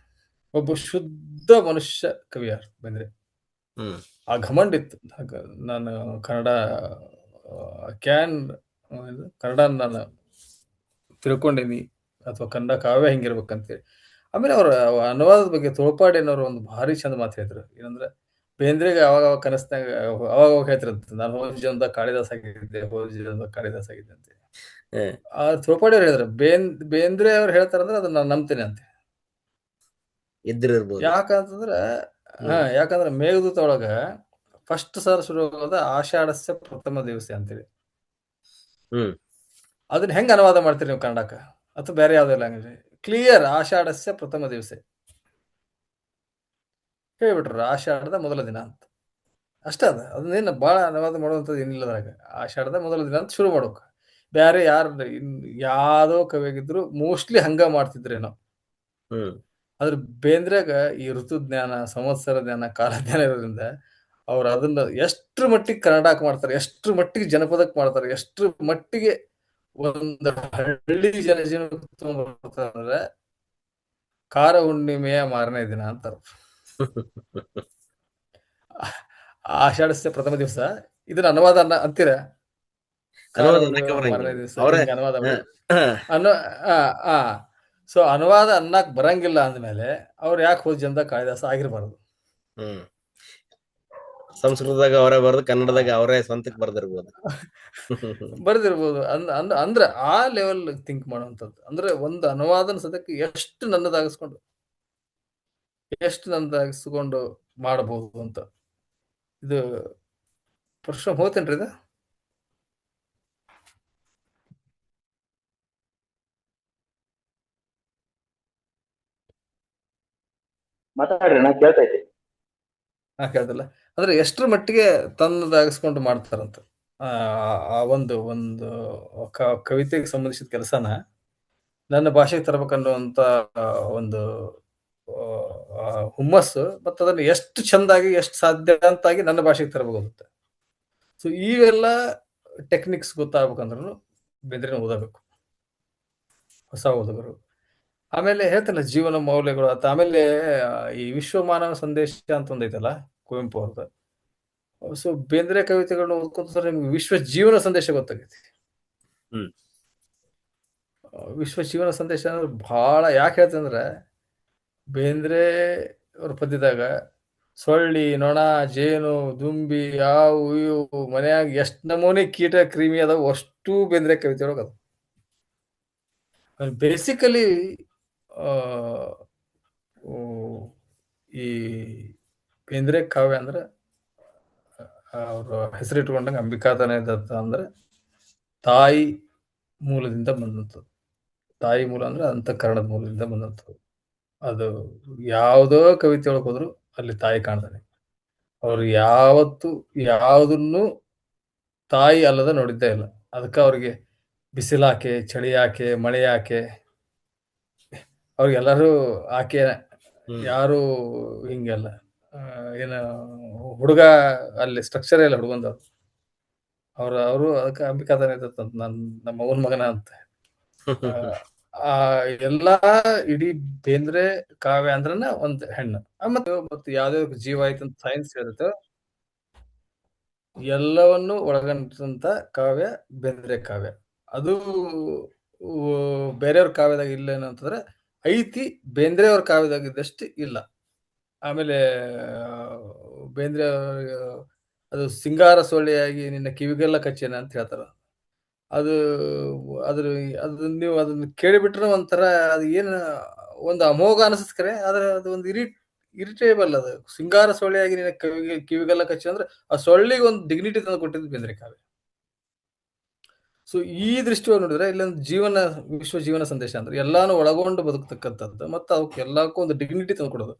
ಒಬ್ಬ ಶುದ್ಧ ಮನುಷ್ಯ ಕವಿಯಾರ ಬೇಂದ್ರೆ. ಆ ಘಮಂಡ್ ಇತ್ತು. ನಾನು ಕನ್ನಡ ನಾನು ತಿಳ್ಕೊಂಡೀನಿ, ಅಥವಾ ಕನ್ನಡ ಕಾವ್ಯ ಹಿಂಗಿರ್ಬೇಕಂತೇಳಿ. ಆಮೇಲೆ ಅವ್ರ ಅನುವಾದದ ಬಗ್ಗೆ ತೋಳ್ಪಾಡಿನವ್ರು ಒಂದು ಭಾರಿ ಚಂದ ಮಾತು ಹೇಳಿದ್ರು. ಏನಂದ್ರೆ, ಬೇಂದ್ರೆಗೆ ಅವಾಗ ಕನಸ್ನಾಗ ಅವಾಗ ಹೇಳ್ತಿರಂತ, ನಾನು ಹೋದ ಜೀವನದಾಗ ಕಾಳಿದಾಸ ಆಗಿದ್ದೆ ಅಂತ. ಆ ತೋಳ್ಪಾಡಿ ಅವ್ರು ಹೇಳಿದ್ರು, ಬೇಂದ್ರೆ ಅವ್ರು ಹೇಳ್ತಾರಂದ್ರೆ ಅದನ್ನ ನಾನು ನಂಬ್ತೇನೆ ಅಂತ. ಯಾಕಂದ್ರೆ ಮೇಘದೂತ ಒಳಗ ಫಸ್ಟ್ ಸಾರ್ ಶುರು ಆಗೋದ ಆಷಾಢಸ್ಯ ಪ್ರಥಮ ದಿವಸ ಅಂತೇಳಿ. ಅದನ್ನ ಹೆಂಗ್ ಅನುವಾದ ಮಾಡ್ತೀರಿ ನೀವು ಕನ್ನಡಕ್ಕ ಅಥವಾ ಬೇರೆ ಯಾವ್ದೇ ಲ್ಯಾಂಗ್ವೇಜ್? ಕ್ಲಿಯರ್, ಆಷಾಢಸ್ಯ ಪ್ರಥಮ ದಿವಸ ಹೇಳ್ಬಿಟ್ರ, ಆಷಾಢದ ಮೊದಲ ದಿನ ಅಂತ. ಅಷ್ಟೇ ಅದ, ಅದನ್ನೇನು ಬಾಳ ಅನುವಾದ ಮಾಡುವಂಥದ್ದು ಏನಿಲ್ಲ ಅದ್ರಾಗ. ಆಷಾಢದ ಮೊದಲ ದಿನ ಅಂತ ಶುರು ಮಾಡ್ಬೇಕು. ಬೇರೆ ಯಾವ್ದೋ ಕವಿಯಾಗಿದ್ರು ಮೋಸ್ಟ್ಲಿ ಹಂಗ ಮಾಡ್ತಿದ್ರೇನೋ. ಆದ್ರೆ ಬೇಂದ್ರಾಗ ಈ ಋತು ಜ್ಞಾನ, ಸಂವತ್ಸರ ಜ್ಞಾನ, ಕಾಲ ಜ್ಞಾನ ಇರೋದ್ರಿಂದ ಅವ್ರು ಅದನ್ನ ಎಷ್ಟ್ರ ಮಟ್ಟಿಗೆ ಕನ್ನಡಕ್ಕೆ ಮಾಡ್ತಾರೆ, ಎಷ್ಟ್ರ ಮಟ್ಟಿಗೆ ಜನಪದಕ್ಕೆ ಮಾಡ್ತಾರೆ, ಎಷ್ಟ್ರ ಮಟ್ಟಿಗೆ ಒಂದು ಹಳ್ಳಿ ಜನಜೀವನ ಅಂದ್ರೆ ಕಾರ ಹುಣ್ಣಿಮೆಯ ಮಾರನೇ ದಿನ ಅಂತಾರ. ಆಷಾಢಸ್ಯ ಪ್ರಥಮ ದಿವಸ ಇದನ್ನ ಅನುವಾದ ಅಂತೀರ? ಮಾರನೇ ದಿವಸ ಅನುವಾದ ಸೊ ಅನುವಾದ ಅನ್ನಕ್ ಬರಂಗಿಲ್ಲ ಅಂದ್ಮೇಲೆ ಅವ್ರು ಯಾಕೆ ಹೋದ ಜನದಾಗ ಕಾಳಿದಾಸ ಆಗಿರ್ಬಾರ್ದು? ಸಂಸ್ಕೃತದಾಗ ಅವರೇ ಬರ್ದು, ಕನ್ನಡದಾಗ ಅವರೇ ಸ್ವಂತಕ್ಕೆ ಬರ್ದಿರ್ಬೋದು. ಅಂದ್ರೆ ಆ ಲೆವೆಲ್ ಥಿಂಕ್ ಮಾಡುವಂಥದ್ದು. ಅಂದ್ರೆ ಒಂದು ಅನುವಾದನ ಸದ್ಯಕ್ಕೆ ಎಷ್ಟು ನನ್ನದಾಗಿಸ್ಕೊಂಡು ಮಾಡಬಹುದು ಅಂತ. ಇದು ಪ್ರಶ್ನೆ ಹೋಗ್ತೇನ್ರಿ ಇದು. ಮಾತಾಡ್ರಿ, ನಾ ಕೇಳ್ತೈತಿ. ಕೇಳ್ದಲ್ಲ ಅಂದ್ರೆ ಎಷ್ಟರ ಮಟ್ಟಿಗೆ ತನ್ನದಾಗಿಸ್ಕೊಂಡು ಮಾಡ್ತಾರಂತ. ಆ ಒಂದು ಕವಿತೆಗೆ ಸಂಬಂಧಿಸಿದ ಕೆಲಸನ ನನ್ನ ಭಾಷೆಗೆ ತರಬೇಕನ್ನುವಂತ ಒಂದು ಹುಮ್ಮಸ್ಸು, ಮತ್ತು ಅದನ್ನು ಎಷ್ಟು ಚಂದಾಗಿ, ಎಷ್ಟು ಸಾಧ್ಯ ಅಂತಾಗಿ ನನ್ನ ಭಾಷೆಗೆ ತರಬೇಕಾಗುತ್ತೆ. ಸೊ ಇವೆಲ್ಲ ಟೆಕ್ನಿಕ್ಸ್ ಗೊತ್ತಾಗ್ಬೇಕಂದ್ರೂ ಬೇಂದ್ರೆನ ಓದಬೇಕು ಹೊಸ ಓದುಗರು. ಆಮೇಲೆ ಹೇಳ್ತಲ್ಲ ಜೀವನ ಮೌಲ್ಯಗಳು ಅಂತ. ಆಮೇಲೆ ಈ ವಿಶ್ವ ಮಾನವ ಸಂದೇಶ ಅಂತ ಒಂದೈತಲ್ಲ ಕುವೆಂಪು ಅವ್ರದ್ದು. ಸೊ ಬೇಂದ್ರೆ ಕವಿತೆಗಳನ್ನ ಓದ್ಕೊಂತ ನಿಮ್ಗೆ ವಿಶ್ವ ಜೀವನ ಸಂದೇಶ ಗೊತ್ತಾಗೈತಿ. ವಿಶ್ವ ಜೀವನ ಸಂದೇಶ ಅಂದ್ರೆ ಬಹಳ ಯಾಕೆ ಹೇಳ್ತಂದ್ರೆ, ಬೇಂದ್ರೆ ಅವ್ರ ಪದ್ಯದಾಗ ಸೊಳ್ಳಿ, ನೊಣ, ಜೇನು, ದುಂಬಿ, ಯಾವು ಇವು ಮನ್ಯಾಗ ಎಷ್ಟ್ ನಮೂನಿ ಕೀಟ ಕ್ರಿಮಿ ಅದಾವ ಅಷ್ಟು ಬೇಂದ್ರೆ ಕವಿತೆ ಒಳಗ ಅದ. ಬೇಸಿಕಲಿ ಈ ಬೇಂದ್ರೆ ಕಾವ್ಯ ಅಂದ್ರೆ ಅವ್ರ ಹೆಸರಿಟ್ಕೊಂಡಂಗೆ ಅಂಬಿಕಾತನೇ ದತ್ತ ಅಂದ್ರೆ ತಾಯಿ ಮೂಲದಿಂದ ಬಂದಂಥದ್ದು. ತಾಯಿ ಮೂಲ ಅಂದ್ರೆ ಅಂತಃಕರಣದ ಮೂಲದಿಂದ ಬಂದಂಥದ್ದು. ಅದು ಯಾವುದೋ ಕವಿತೆ ಒಳಗೆ ಹೋದ್ರು ಅಲ್ಲಿ ತಾಯಿ ಕಾಣ್ತಾನೆ. ಅವ್ರು ಯಾವತ್ತು ಯಾವುದನ್ನು ತಾಯಿ ಅಲ್ಲದ ನೋಡಿದ್ದೇ ಇಲ್ಲ. ಅದಕ್ಕೆ ಅವ್ರಿಗೆ ಬಿಸಿಲಾಕೆ, ಚಳಿ ಯಾಕೆ, ಮಳೆ ಯಾಕೆ, ಅವ್ರಿಗೆಲ್ಲರೂ ಆಕೆ ಹ್ಮ್ ಯಾರು ಹಿಂಗೆಲ್ಲ ಏನು ಹುಡುಗ ಅಲ್ಲಿ ಸ್ಟ್ರಕ್ಚರ್ ಇಲ್ಲ ಹುಡುಗಂದು. ಅವರು ಅದಕ್ಕೆ ಅಂಬಿಕಾದನ ಇರ್ತಂತ ನಮ್ಮ ಅವನ ಮಗನ ಅಂತ. ಆ ಎಲ್ಲಾ ಇಡೀ ಬೇಂದ್ರೆ ಕಾವ್ಯ ಅಂದ್ರನ ಒಂದ್ ಹೆಣ್ಣು. ಮತ್ತೆ ಯಾವ್ದೇ ಜೀವ ಐತಂತ ಸೈನ್ಸ್ ಹೇಳುತ್ತೆ. ಎಲ್ಲವನ್ನು ಒಳಗೊಂಡಂತ ಕಾವ್ಯ ಬೇಂದ್ರೆ ಕಾವ್ಯ. ಅದು ಬೇರೆಯವ್ರ ಕಾವ್ಯದಾಗ ಇಲ್ಲ ಏನು ಅಂತಂದ್ರೆ ಐತಿ, ಬೇಂದ್ರೆ ಅವ್ರ ಕಾವ್ಯದಾಗ ಇದ್ದಷ್ಟು ಇಲ್ಲ. ಆಮೇಲೆ ಬೇಂದ್ರೆ ಅದು ಸಿಂಗಾರ ಸೊಳ್ಳೆಯಾಗಿ ನಿನ್ನ ಕಿವಿಗೆಲ್ಲ ಕಚ್ಚೇನ ಅಂತ ಹೇಳ್ತಾರ. ಅದು ಅದ್ರ ಅದು ನೀವು ಅದನ್ನ ಕೇಳಿಬಿಟ್ರೆ ಒಂಥರ ಅದು ಏನು ಒಂದು ಅಮೋಘ ಅನಿಸ್ತದೆ. ಆದ್ರೆ ಅದು ಒಂದು ಇರಿಟೇಬಲ್. ಅದು ಸಿಂಗಾರ ಸೊಳ್ಳೆಯಾಗಿ ನಿನ್ನ ಕಿವಿಗೆಲ್ಲ ಕಚ್ಚಿ ಅಂದ್ರೆ ಆ ಸೊಳ್ಳಿಗೆ ಒಂದು ಡಿಗ್ನಿಟಿ ತಂದು ಕೊಟ್ಟಿದ್ದು ಬೇಂದ್ರೆ ಕಾವ್ಯ. ಸೊ ಈ ದೃಷ್ಟಿಯಲ್ಲಿ ನೋಡಿದ್ರೆ ಇಲ್ಲೊಂದು ವಿಶ್ವ ಜೀವನ ಸಂದೇಶ ಅಂದ್ರೆ ಎಲ್ಲಾನು ಒಳಗೊಂಡು ಬದುಕತಕ್ಕಂಥದ್ದು, ಮತ್ತು ಅವಕ್ಕೆ ಎಲ್ಲಕ್ಕೂ ಒಂದು ಡಿಗ್ನಿಟಿ ತಂದು ಕೊಡೋದು.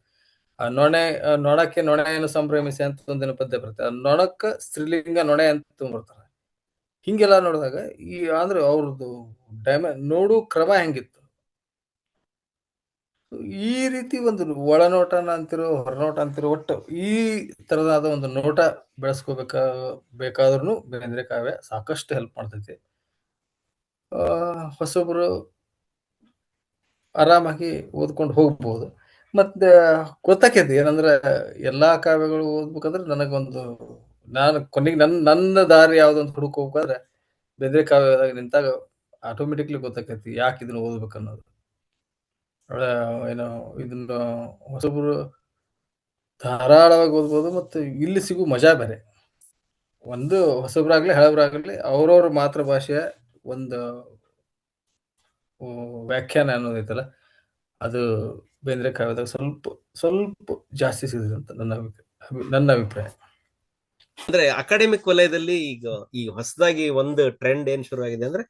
ನೊಣಕ್ಕೆ ನೊಣೆಯನ್ನು ಸಂಭ್ರಮಿಸಿ ಅಂತ ಒಂದಿನ ಪದ್ಯ ಬರುತ್ತೆ. ಆ ನೊಣಕ್ಕ ಸ್ತ್ರೀಲಿಂಗ ನೊಣೆ ಅಂತ ತುಂಬಿರ್ತಾರೆ. ಹಿಂಗೆಲ್ಲ ನೋಡಿದಾಗ ಈ ಅಂದ್ರೆ ಅವ್ರದ್ದು ನೋಡು ಕ್ರಮ ಹೆಂಗಿತ್ತು, ಈ ರೀತಿ ಒಂದು ಒಳನೋಟನ ಅಂತಿರೋ ಹೊರನೋಟ ಅಂತಿರೋ ಒಟ್ಟು ಈ ತರದಾದ ಒಂದು ನೋಟ ಬೇಕಾದ್ರೂ ಬೇಂದ್ರೆ ಕಾವ್ಯ ಸಾಕಷ್ಟು ಹೆಲ್ಪ್ ಮಾಡ್ತೈತಿ. ಹೊಸೊಬ್ರು ಆರಾಮಾಗಿ ಓದ್ಕೊಂಡು ಹೋಗ್ಬೋದು. ಮತ್ತೆ ಗೊತ್ತಾಕೈತಿ ಏನಂದ್ರೆ ಎಲ್ಲಾ ಕಾವ್ಯಗಳು ಓದ್ಬೇಕಂದ್ರೆ ನಾನು ಕೊನೆಗೆ ನನ್ನ ದಾರಿ ಯಾವ್ದಂತ ಹುಡುಕೋಬೇಕಾದ್ರೆ ಬೇಂದ್ರೆ ಕಾವ್ಯದಾಗ ನಿಂತಾಗ ಆಟೋಮೆಟಿಕ್ಲಿ ಗೊತ್ತಾಕೈತಿ ಯಾಕೆ ಇದನ್ನ ಓದ್ಬೇಕನ್ನೋದು. ಏನೋ ಇದನ್ನ ಹೊಸಬ್ರು ಧಾರಾಳವಾಗಿ ಓದ್ಬೋದು, ಮತ್ತು ಇಲ್ಲಿ ಸಿಗೋ ಮಜಾ ಬೇರೆ. ಒಂದು ಹೊಸಬ್ರಾಗ್ಲಿ ಹಳಬ್ರಾಗ್ಲಿ ಅವ್ರವ್ರ ಮಾತೃಭಾಷೆಯ ಒಂದು ವ್ಯಾಖ್ಯಾನ ಅನ್ನೋದೈತಲ್ಲ, ಅದು ಬೇಂದ್ರೆ ಕಾವ್ಯದಾಗ ಸ್ವಲ್ಪ ಜಾಸ್ತಿ ಸಿಗುತ್ತೆ ಅಂತ ನನ್ನ ಅಭಿಪ್ರಾಯ. ಅಂದ್ರೆ ಅಕಾಡೆಮಿಕ್ ವಲಯದಲ್ಲಿ ಈಗ ಹೊಸದಾಗಿ ಒಂದು ಟ್ರೆಂಡ್ ಏನ್ ಶುರು ಆಗಿದೆ ಅಂದ್ರೆ,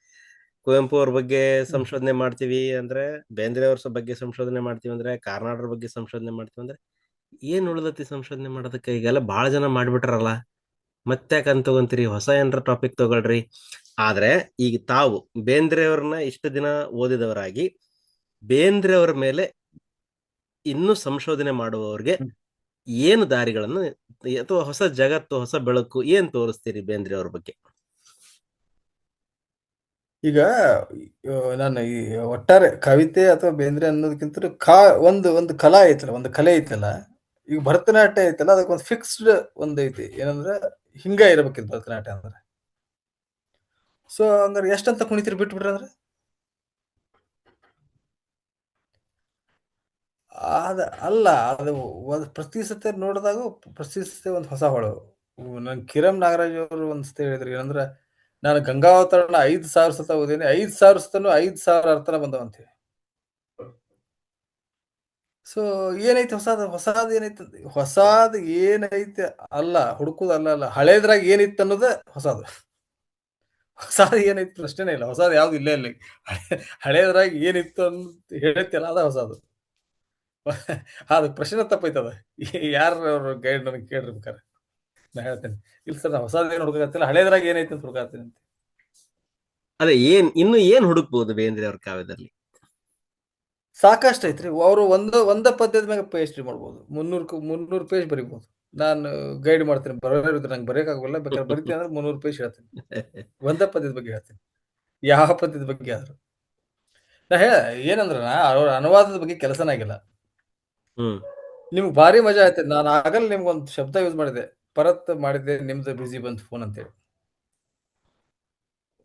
ಕುವೆಂಪು ಅವ್ರ ಬಗ್ಗೆ ಸಂಶೋಧನೆ ಮಾಡ್ತೀವಿ ಅಂದ್ರೆ, ಬೇಂದ್ರೆ ಅವ್ರ ಬಗ್ಗೆ ಸಂಶೋಧನೆ ಮಾಡ್ತೀವಿ ಅಂದ್ರೆ, ಕಾರ್ನಾಡರ ಬಗ್ಗೆ ಸಂಶೋಧನೆ ಮಾಡ್ತೀವಿ ಅಂದ್ರೆ, ಏನ್ ಉಳಿದತಿ ಸಂಶೋಧನೆ ಮಾಡೋದಕ್ಕೆ? ಈಗೆಲ್ಲ ಬಹಳ ಜನ ಮಾಡ್ಬಿಟ್ರಲ್ಲ, ಮತ್ತೆ ಯಾಕಂತ ತಗೊಂತೀರಿ? ಹೊಸ ಏನಾರ ಟಾಪಿಕ್ ತಗೊಳ್ರಿ. ಆದ್ರೆ ಈಗ ತಾವು ಬೇಂದ್ರೆ ಅವ್ರನ್ನ ಇಷ್ಟು ದಿನ ಓದಿದವರಾಗಿ ಬೇಂದ್ರೆ ಅವ್ರ ಮೇಲೆ ಇನ್ನೂ ಸಂಶೋಧನೆ ಮಾಡುವವ್ರಿಗೆ ಏನು ದಾರಿಗಳನ್ನು ಅಥವಾ ಹೊಸ ಜಗತ್ತು, ಹೊಸ ಬೆಳಕು ಏನ್ ತೋರಿಸ್ತೀರಿ ಬೇಂದ್ರೆ ಅವ್ರ ಬಗ್ಗೆ? ಈಗ ನಾನು ಈ ಒಟ್ಟಾರೆ ಕವಿತೆ ಅಥವಾ ಬೇಂದ್ರೆ ಅನ್ನೋದಕ್ಕಿಂತ ಒಂದು ಕಲಾ ಐತಲ್ಲ, ಒಂದು ಕಲೆ ಐತಲ್ಲ, ಈಗ ಭರತನಾಟ್ಯ ಐತಲ್ಲ, ಅದಕ್ಕೊಂದು ಫಿಕ್ಸ್ಡ್ ಒಂದು ಐತಿ. ಏನಂದ್ರೆ ಹಿಂಗ ಇರ್ಬೇಕಿತ್ತು ಭರತನಾಟ್ಯ ಅಂದ್ರೆ. ಸೊ ಹಂಗಾರೆ ಎಷ್ಟಂತ ಕುಣಿತೀರಿ ಬಿಟ್ಬಿಟ್ರೆ ಅಂದ್ರೆ ಅಲ್ಲ, ಅದು ಪ್ರತಿ ಸತಿ ನೋಡಿದಾಗ ಪ್ರತಿ ಸತಿ ಒಂದು ಹೊಸ ಹೊಳು. ನನ್ ಕಿರಂ ನಾಗರಾಜ್ ಅವರು ಒಂದ್ಸತಿ ಹೇಳಿದ್ರು ಏನಂದ್ರೆ, ನಾನು ಗಂಗಾವತರಣ 5,000 ಸತ ಓದಿನಿ, 5,000 ಸತನು 5,000 ಅರ್ಥನ ಬಂದವಂತೀವಿ. ಸೊ ಏನೈತಿ ಹೊಸಾದ್ ಏನೈತಿ, ಹೊಸಾದ್ ಏನೈತಿ ಅಲ್ಲ ಹುಡುಕುದು ಅಲ್ಲ ಹಳೇದ್ರಾಗ ಏನಿತ್ತು ಅನ್ನೋದೇ ಹೊಸಾದು. ಹೊಸಾದ್ ಏನೈತಿ ಪ್ರಶ್ನೆನೇ ಇಲ್ಲ, ಹೊಸಾದ್ ಯಾವ್ದು ಇಲ್ಲೇ ಇಲ್ಲ. ಹಳೇದ್ರಾಗ ಏನಿತ್ತು ಅಂತ ಹೇಳತ್ತಿಲ್ಲ, ಅದ ಹೊಸಾದು. ಅದು ಪ್ರಶ್ನೆ ತಪ್ಪೈತದ. ಯಾರು ಅವ್ರ ಗೈಡ್ ನನಗೆ ಕೇಳಿರ್ಬೇಕಾರೆ ನಾ ಹೇಳ್ತೇನೆ, ಇಲ್ಲ ಸರ್ ನಾ ಹೊಸಾದೇನು ಹುಡುಕಾತಿಲ್ಲ, ಹಳೇದ್ರಾಗ ಏನೈತಿ ಅಂತ ಹುಡುಕಾತೀನಿ ಅಂತ. ಅದೇ ಇನ್ನು ಏನ್ ಹುಡುಕ್ಬಹುದು ಬೇಂದ್ರೆ ಅವ್ರ ಕಾವ್ಯದಲ್ಲಿ? ಸಾಕಷ್ಟು ಐತ್ರಿ. ಅವರು ಒಂದ ಪದ್ಯದ ಮ್ಯಾಗ PhD ಮಾಡ್ಬೋದು. 300 ಪೇಜ್ ಬರಿಬೋದು. ನಾನು ಗೈಡ್ ಮಾಡ್ತೀನಿ, ಬರೋರಿದ್ರೆ ನಂಗೆ ಬರೆಯಕ್ಕಾಗಲ್ಲ, ಬೇಕಾದ್ರೆ ಬರಿತೀನಿ ಅಂದ್ರೆ 300 ಪೇಜ್ ಹೇಳ್ತೀನಿ. ಒಂದ ಪದ್ಯದ ಬಗ್ಗೆ ಹೇಳ್ತೀನಿ, ಯಾವ ಪದ್ಯದ ಬಗ್ಗೆ ಆದ್ರು. ನಾ ಏನಂದ್ರ ಅವ್ರ ಅನುವಾದದ ಬಗ್ಗೆ ಕೆಲಸನೇ ಆಗಿಲ್ಲ. ನಿಮ್ಗೆ ಭಾರಿ ಮಜಾ ಆಯ್ತು. ನಾನು ಆಗಲ್ಲ ನಿಮ್ಗೊಂದು ಶಬ್ದ ಯೂಸ್ ಮಾಡಿದೆ, ಪರತ್ ಮಾಡಿದ್ದೆ ನಿಮ್ದು ಬಿಸಿ ಬಂತು ಫೋನ್ ಅಂತೇಳಿ.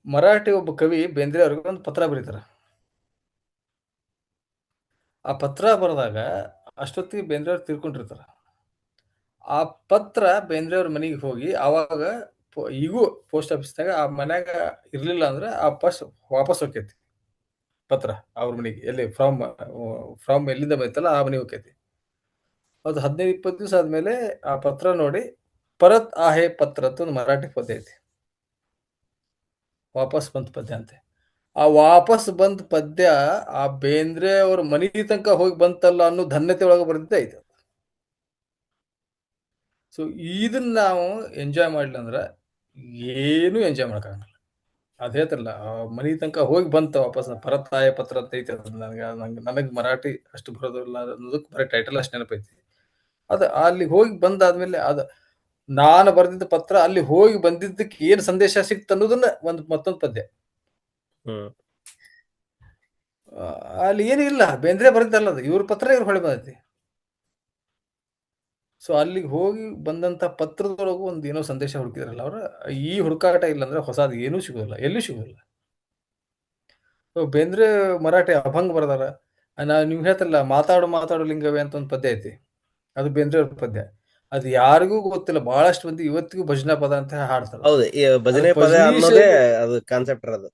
ಮರಾಠಿ ಒಬ್ಬ ಕವಿ ಬೇಂದ್ರೆ ಅವ್ರಿಗೆ ಒಂದು ಪತ್ರ ಬರೀತಾರ. ಆ ಪತ್ರ ಬರೆದಾಗ ಅಷ್ಟೊತ್ತಿಗೆ ಬೇಂದ್ರೆ ಅವ್ರು ತೀರ್ಕೊಂಡಿರ್ತಾರ. ಆ ಪತ್ರ ಬೇಂದ್ರೆ ಅವ್ರ ಮನೆಗೆ ಹೋಗಿ ಆವಾಗ ಈಗೂ ಪೋಸ್ಟ್ ಆಫೀಸ್ನಾಗ ಆ ಮನ್ಯಾಗ ಇರ್ಲಿಲ್ಲ ಅಂದ್ರೆ ಆ ವಾಪಸ್ ಹೋಗ್ತೈತಿ ಪತ್ರ ಅವ್ರ ಮನೆಗೆ. ಎಲ್ಲಿ ಫ್ರಮ್ ಎಲ್ಲಿಂದ ಬೈತಲ್ಲ ಆ ಮನೆಗೆ ಹೋಗ್ತೈತಿ. ಅದು 15-20 ದಿವಸ ಆದ್ಮೇಲೆ ಆ ಪತ್ರ ನೋಡಿ ಪರತ್ ಆಹೆ ಪತ್ರ ಅಂತ ಒಂದು ಮರಾಠಿ ಪದ್ಯ ಐತಿ, ವಾಪಸ್ ಬಂತ ಪದ್ಯ ಅಂತೆ. ಆ ವಾಪಸ್ ಬಂದ ಪದ್ಯ ಆ ಬೇಂದ್ರೆ ಅವ್ರ ಮನೆ ತನಕ ಹೋಗಿ ಬಂತಲ್ಲ ಅನ್ನೋ ಧನ್ಯತೆ ಒಳಗೆ ಬರ್ದಿದ್ದೆ ಐತೆ. ಸೊ ಇದನ್ನ ನಾವು ಎಂಜಾಯ್ ಮಾಡ್ಲಿಲ್ಲ ಅಂದ್ರೆ ಏನು ಎಂಜಾಯ್ ಮಾಡೋಕ್ಕಾಗಲ್ಲ. ಅದ್ ಹೇಳ್ತಾರಲ್ಲ ಮನಿ ತನಕ ಹೋಗಿ ಬಂತ ವಾಪಸ್ ಪರತಾಯ ಪತ್ರ ಅಂತ ಐತಿ ಅದು. ನನಗ್ ಮರಾಠಿ ಅಷ್ಟು ಬರೋದಿಲ್ಲ ಅನ್ನೋದಕ್ಕೆ ಬರೀ ಟೈಟಲ್ ಅಷ್ಟು ನೆನಪೈತಿ. ಅದ ಅಲ್ಲಿ ಹೋಗಿ ಬಂದಾದ್ಮೇಲೆ ನಾನು ಬರೆದಿದ್ದ ಪತ್ರ ಅಲ್ಲಿ ಹೋಗಿ ಬಂದಿದ್ದಕ್ಕೆ ಏನ್ ಸಂದೇಶ ಸಿಕ್ತ ಅನ್ನೋದನ್ನ ಮತ್ತೊಂದು ಪದ್ಯ. ಹ್ಮ್ ಅಲ್ಲಿ ಏನೂ ಇಲ್ಲ, ಬೇಂದ್ರೆ ಬರೆದಲ್ಲ ಅದು, ಇವ್ರ ಪತ್ರ ಇವ್ರು ಹೊಳಿ ಬಂದೈತಿ. ಸೊ ಅಲ್ಲಿಗೆ ಹೋಗಿ ಬಂದಂತ ಪತ್ರದೊಳಗೂ ಒಂದು ಏನೋ ಸಂದೇಶ ಹುಡುಕಿದ್ರಲ್ಲ ಅವ್ರ, ಈ ಹುಡುಕಾಟ ಇಲ್ಲ ಅಂದ್ರೆ ಹೊಸದು ಏನೂ ಸಿಗೋದಿಲ್ಲ, ಎಲ್ಲೂ ಸಿಗೋದಿಲ್ಲ. ಸೊ ಬೇಂದ್ರೆ ಮರಾಠಿ ಅಭಂಗ ಬರ್ದಾರ. ನೀವ್ ಹೇಳ್ತಲ್ಲ ಮಾತಾಡು ಮಾತಾಡು ಲಿಂಗವೇ ಅಂತ ಒಂದು ಪದ್ಯ ಐತಿ, ಅದು ಬೇಂದ್ರೆ ಅವ್ರ ಪದ್ಯ. ಅದು ಯಾರಿಗೂ ಗೊತ್ತಿಲ್ಲ, ಬಹಳಷ್ಟು ಮಂದಿ ಇವತ್ತಿಗೂ ಭಜನಾ ಪದ ಅಂತ ಹಾಡ್ತಾರೆ. ಹೌದು, ಈ ಭಜನೆ ಪದ ಭಜನಿ ಅನ್ನೋದೇ ಅದು ಕಾನ್ಸೆಪ್ಟ್ ಇರೋದು.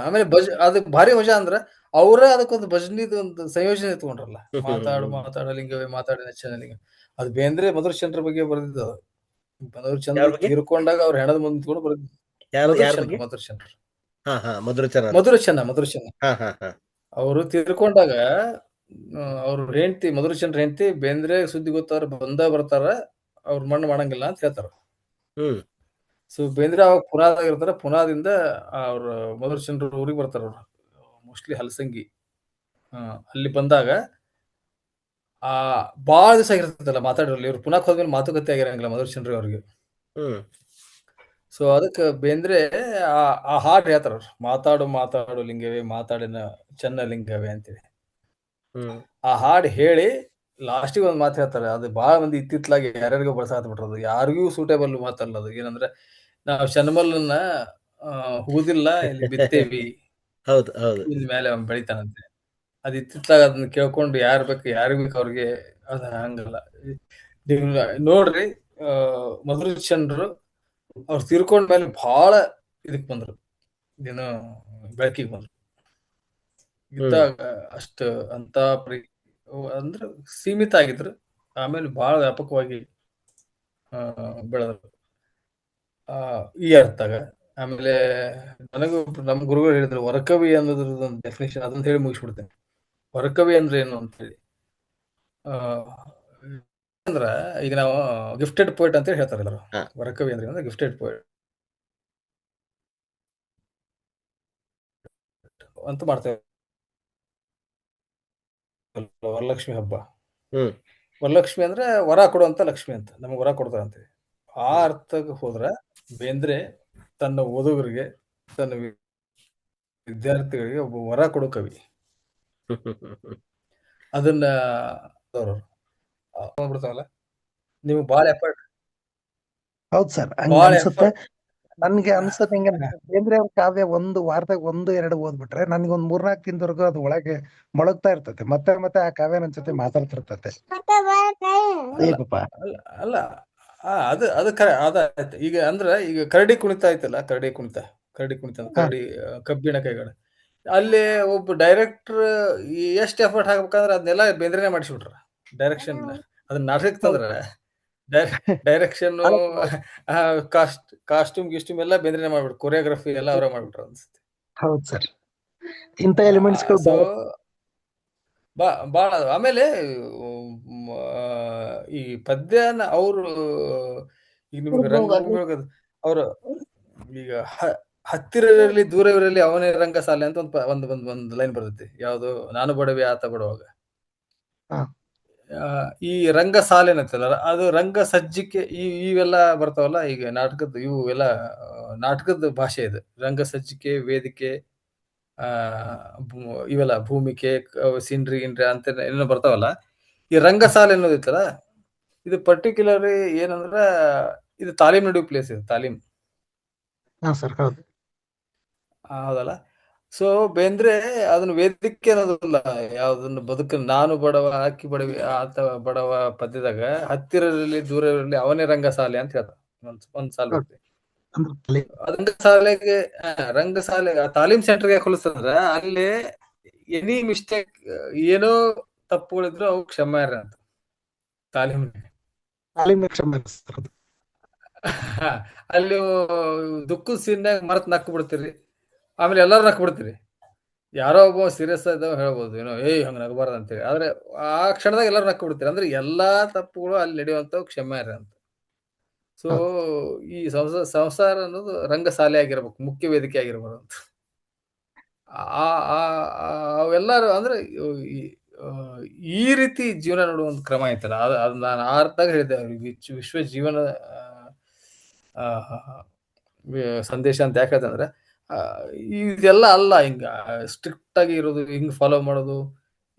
ಆಮೇಲೆ ಅದಕ್ಕೆ ಭಾರಿ ಮಜಾ ಅಂದ್ರ ಅವ್ರ ಅದಕ್ಕೊಂದು ಭಜನಿದು ಒಂದು ಸಂಯೋಜನೆ ಎತ್ಕೊಂಡ್ರಲ್ಲ. ಮಾತಾಡು ಮಾತಾಡು ಲಿಂಗವೇ ಮಾತಾಡಿನ ಲಿಂಗ, ಅದು ಬೇಂದ್ರೆ ಮಧುರಚಂದ್ರ ಬಗ್ಗೆ ಬರೆದಿದ್ದ. ಮಧುರಚಂದ್ರ ತೀರ್ಕೊಂಡಾಗ ಅವ್ರ ಹೆಣದ ಮುಂದೆ ನಿಂತ್ಕೊಂಡು ಬರೆದಿದ್ದು ಮಧುರಚಂದ್ರ. ಅವರು ತೀರ್ಕೊಂಡಾಗ ಅವ್ರ ಹೆಂಡತಿ ಮಧುರಚಂದ್ರ ಹೆಂಡತಿ ಬೇಂದ್ರೆ ಸುದ್ದಿ ಗೊತ್ತವ್ರ ಬರ್ತಾರ, ಅವ್ರ ಮಣ್ಣು ಮಾಡಂಗಿಲ್ಲ ಅಂತ ಹೇಳ್ತಾರ. ಸೊ ಬೇಂದ್ರೆ ಅವಾಗ ಪುನಾದಾಗ ಇರ್ತಾರ, ಪುನಾದಿಂದ ಅವ್ರ ಮಧುರಚಂದ್ರ ಊರಿಗೆ ಬರ್ತಾರ. ಅವ್ರು ಮೋಸ್ಟ್ಲಿ ಹಲಸಂಗಿ ಅಲ್ಲಿ ಬಂದಾಗ ಬಾಳ ದಿವಸ ಆಗಿರ್ತದಲ್ಲ ಮಾತಾಡಿರಲ್ಲ ಇವ್ರು. ಪುನಾಕ್ ಹೋದ್ಮೇಲೆ ಮಾತುಕತೆ ಆಗಿರಂಗಿಲ್ಲ ಮಧುರಚಂದ್ರ ಅವ್ರಿಗೆ. ಸೊ ಅದಕ್ಕೆ ಬೇಂದ್ರೆ ಆ ಹಾಡು ಹೇಳ್ತಾರ, ಮಾತಾಡು ಮಾತಾಡು ಲಿಂಗವೇ ಮಾತಾಡಿನ ಚೆನ್ನ ಲಿಂಗವೇ ಅಂತೇಳಿ. ಆ ಹಾಡು ಹೇಳಿ ಲಾಸ್ಟಿಗೆ ಒಂದ್ ಮಾತು ಹೇಳ್ತಾರೆ. ಅದು ಬಹಳ ಮಂದಿ ಇತ್ತಿತ್ಲಾಗಿ ಯಾರ್ಯಾರಿಗೂ ಬಳಸಾತ್ ಬಿಟ್ರದು, ಯಾರಿಗೂ ಸೂಟೇಬಲ್ ಮಾತಲ್ಲ ಅದು. ಏನಂದ್ರೆ ನಾವು ಶನಮಲ್ಲನ್ನ ಹೂದಿಲ್ಲ ಇಲ್ಲಿ ಬಿತ್ತೇವಿ, ಹೌದು ಹೌದು, ಇನ್ ಮೇಲೆ ಅವ್ನು ಬೆಳಿತಾನಂತೆ. ಅದ್ ಇತ್ತಿತ್ಲಾಗ ಅದನ್ನ ಕೇಳ್ಕೊಂಡು ಯಾರು ಬೇಕು ಯಾರಿಗೂ ಅವ್ರಿಗೆ ಅದ ಹಂಗಲ್ಲ. ನೀವು ನೋಡ್ರಿ, ಮಧುರಚಂದ್ರರು ಅವ್ರು ತೀರ್ಕೊಂಡ್ಮೇಲೆ ಬಹಳ ಇದಕ್ ಬಂದ್ರು, ಏನೋ ಬೆಳಕಿಗೆ ಬಂದ್ರು. ಇದ್ದಾಗ ಅಷ್ಟ ಅಂತ ಅಂದ್ರೆ ಸೀಮಿತ ಆಗಿದ್ರು, ಆಮೇಲೆ ಬಹಳ ವ್ಯಾಪಕವಾಗಿ ಬೆಳೆದ್ರು ಈ ಅರ್ಥಾಗ. ಆಮೇಲೆ ನನಗೂ ನಮ್ಮ ಗುರುಗಳು ಹೇಳಿದ್ರು ವರಕವಿ ಅನ್ನೋದ್ರದೊಂದು ಡೆಫಿನೇಷನ್, ಅದನ್ನ ಹೇಳಿ ಮುಗಿಸ್ಬಿಡ್ತೇನೆ. ವರಕವಿ ಅಂದ್ರೆ ಏನು ಅಂತ ಹೇಳಿ ಅಂದ್ರ, ಈಗ ನಾವು ಗಿಫ್ಟೆಡ್ ಪೋಯಟ್ ಅಂತ ಹೇಳ್ತಾರೆ ಎಲ್ಲರೂ. ವರಕವಿ ಅಂದ್ರೆ ಗಿಫ್ಟೆಡ್ ಪೋಯಟ್ ಅಂತ ಮಾಡ್ತೇವೆ. ವರಲಕ್ಷ್ಮಿ ಹಬ್ಬ, ವರಲಕ್ಷ್ಮಿ ಅಂದ್ರೆ ವರ ಕೊಡುವಂತ ಲಕ್ಷ್ಮಿ ಅಂತ, ನಮಗ್ ವರ ಕೊಡ್ತಾರಂತೆ. ಆ ಅರ್ಥಕ್ಕೆ ಹೋದ್ರ ಬೇಂದ್ರೆ ತನ್ನ ಓದುಗರಿಗೆ, ತನ್ನ ವಿದ್ಯಾರ್ಥಿಗಳಿಗೆ ಒಬ್ಬ ವರ ಕೊಡೋ ಕವಿ. ಅದನ್ನ ಬಿಡ್ತಾವಲ್ಲ, ನೀವು ಬಾಳ ಎಫರ್ಟ್. ಹೌದ್ ಸರ್, ಹಂಗ ಅನ್ಸುತ್ತೆ. ನನ್ಗೆ ಅನ್ಸತ್ ಹಿಂಗ ಬೇಂದ್ರೆ ಅವ್ರ ಕಾವ್ಯ ಒಂದು ವಾರದಾಗ 1-2 ಓದ್ಬಿಟ್ರೆ ನನ್ಗೊಂದ್ 3-4 ದಿನದವರೆಗೂ ಅದು ಒಳಗೆ ಮೊಳಗ್ತಾ ಇರ್ತತೆ. ಮತ್ತೆ ಮತ್ತೆ ಆ ಕಾವ್ಯ ನನ್ ಜೊತೆ ಮಾತಾಡ್ತಿರ್ತತೆ. ಅಲ್ಲ ಅದು ಅದಾಯ್ತು. ಈಗ ಅಂದ್ರ ಈಗ ಕರಡಿ ಕುಣಿತ ಆಯ್ತಲ್ಲ, ಕರಡಿ ಕುಣಿತ ಕರಡಿ ಕಬ್ಬಿಣ ಕೈಗಳು, ಅಲ್ಲಿ ಒಬ್ಬ ಡೈರೆಕ್ಟರ್ ಎಷ್ಟ್ ಎಫರ್ಟ್ ಹಾಕ್ಬೇಕಂದ್ರೆ ಅದನ್ನೆಲ್ಲ ಬೇಂದ್ರೆನೆ ಮಾಡಿಸ್ಬಿಟ್ರ. ಡೈರೆಕ್ಷನ್ ಅದನ್ನ ನಾಟಕ ತಂದ್ರ ಡೈರೆಕ್ಷನ್, ಕಾಸ್ಟ್ಯೂಮ್ ಗಿಸ್ಟ್ಯೂಮ್ ಎಲ್ಲ ಬೇಂದ್ರೆನೆ ಮಾಡ್ಬಿಟ್ರು, ಕೊರಿಯೋಗ್ರಫಿ ಎಲ್ಲ ಅವರೇ ಮಾಡ್ಬಿಟ್ರು ಅನ್ಸುತ್ತೆ. ಹೌದ್ ಸರ್, ಇಂತ ಎಲಿಮೆಂಟ್ಸ್ ಬಾಳ. ಆಮೇಲೆ ಈ ಪದ್ಯನ ಅವರು ಈಗ ನಿಮ್ಗೆ ರಂಗ ಅವ್ರ ಈಗ ಹತ್ತಿರವಿರಲಿ ದೂರವಿರಲಿ ಅವನೇ ರಂಗಸಾಲೆ ಅಂತ ಒಂದು ಲೈನ್ ಬರ್ತೈತಿ. ಯಾವ್ದು, ನಾನು ಬಡವಿ ಆತ ಬಡವಾಗ. ಈ ರಂಗಸಾಲೆ ಅಂತಲ್ಲ, ಅದು ರಂಗ ಸಜ್ಜಿಕೆ ಇವೆಲ್ಲ ಬರ್ತಾವಲ್ಲ ಈಗ ನಾಟಕದ, ಇವು ಎಲ್ಲ ನಾಟಕದ ಭಾಷೆ ಇದು. ರಂಗ ಸಜ್ಜಿಕೆ, ವೇದಿಕೆ, ಇವೆಲ್ಲ ಭೂಮಿಕೆ, ಸೀನ್ರಿ ಗಿನ್ರಿ ಅಂತ ಏನೋ ಬರ್ತಾವಲ್ಲ. ಈ ರಂಗಸಾಲೆ ಅನ್ನೋದಿತ್ತಲ್ಲ, ಇದು ಪರ್ಟಿಕ್ಯುಲರ್ ಏನಂದ್ರ ಇದು ತಾಲೀಮ್ ನಡೆಯೋ ಪ್ಲೇಸ್, ಇದು ತಾಲೀಮ್. ಹೌದಲ್ಲ. ಸೊ ಬೇಂದ್ರೆ ಅದನ್ನ ವೇದಿಕೆ ಅನ್ನೋದಿಲ್ಲ, ಯಾವ್ದನ್ನ ನಾನು ಬಡವ ಆಕಿ ಬಡವಿ ಆತ ಬಡವ ಪದ್ಯದಾಗ ಹತ್ತಿರದಲ್ಲಿ ದೂರದಲ್ಲಿ ಅವನೇ ರಂಗಸಾಲೆ ಅಂತ ಹೇಳ್ತಾರೆ. ಒಂದ್ ಸಾಲ ಬರ್ತದೆ ರಂಗಸಾಲೆ ತಾಲೀಮ್ ಸೆಂಟರ್ಗೆ ಹೋಲಿಸ್ತಂದ್ರ ಅಲ್ಲಿ ಎನಿ ಮಿಸ್ಟೇಕ್, ಏನೋ ತಪ್ಪುಗಳಿದ್ರು ಅವು ಕ್ಷಮ್ಯಾರ ಅಂತ ತಾಲೀಮ್ ಅಲ್ಲಿ ದುಃಖದ ಸೀನ್ಯಾಗ ಮರತ್ ನಕ್ಕು ಬಿಡ್ತೀರಿ, ಆಮೇಲೆ ಎಲ್ಲಾರು ನಕ್ಕು ಬಿಡ್ತೀರಿ. ಯಾರೋ ಒಬ್ಬ ಸೀರಿಯಸ್ ಆದ ಹೇಳ್ಬೋದು, ಏನೋ ಹಂಗ ನಗಬಾರ್ದು ಅಂತೇಳಿ, ಆದ್ರೆ ಆ ಕ್ಷಣದಾಗ ಎಲ್ಲಾರು ನಕ್ಕು ಬಿಡ್ತೀರಿ. ಅಂದ್ರೆ ಎಲ್ಲಾ ತಪ್ಪುಗಳು ಅಲ್ಲಿ ನಡೆಯುವಂತ ಕ್ಷಮ್ಯಾರ ಅಂತ. ಸೊ ಹೌದು. ಈ ಸಂಸಾರ ಅನ್ನೋದು ರಂಗಶಾಲೆ ಆಗಿರ್ಬೇಕು, ಮುಖ್ಯ ವೇದಿಕೆ ಆಗಿರ್ಬಾರ್ದು ಅಂತ. ಅವೆಲ್ಲರೂ ಅಂದ್ರೆ ಈ ಆ, ಈ ರೀತಿ ಜೀವನ ನೋಡುವ ಒಂದು ಕ್ರಮ ಐತಲ್ಲ, ಅದು ನಾನು ಆ ಅರ್ಥದಾಗ ಹೇಳಿದ್ದೆ ಅವ್ರಿಗೆ ವಿಶ್ವ ಜೀವನ ಆ, ಆ, ಸಂದೇಶ ಅಂತ ಯಾಕೆ ಹೇಳ್ದೆ ಅಂದ್ರೆ, ಆ, ಇದೆಲ್ಲ ಅಲ್ಲ ಹಿಂಗ ಸ್ಟ್ರಿಕ್ಟ್ ಆಗಿ ಇರೋದು, ಹಿಂಗ್ ಫಾಲೋ ಮಾಡೋದು,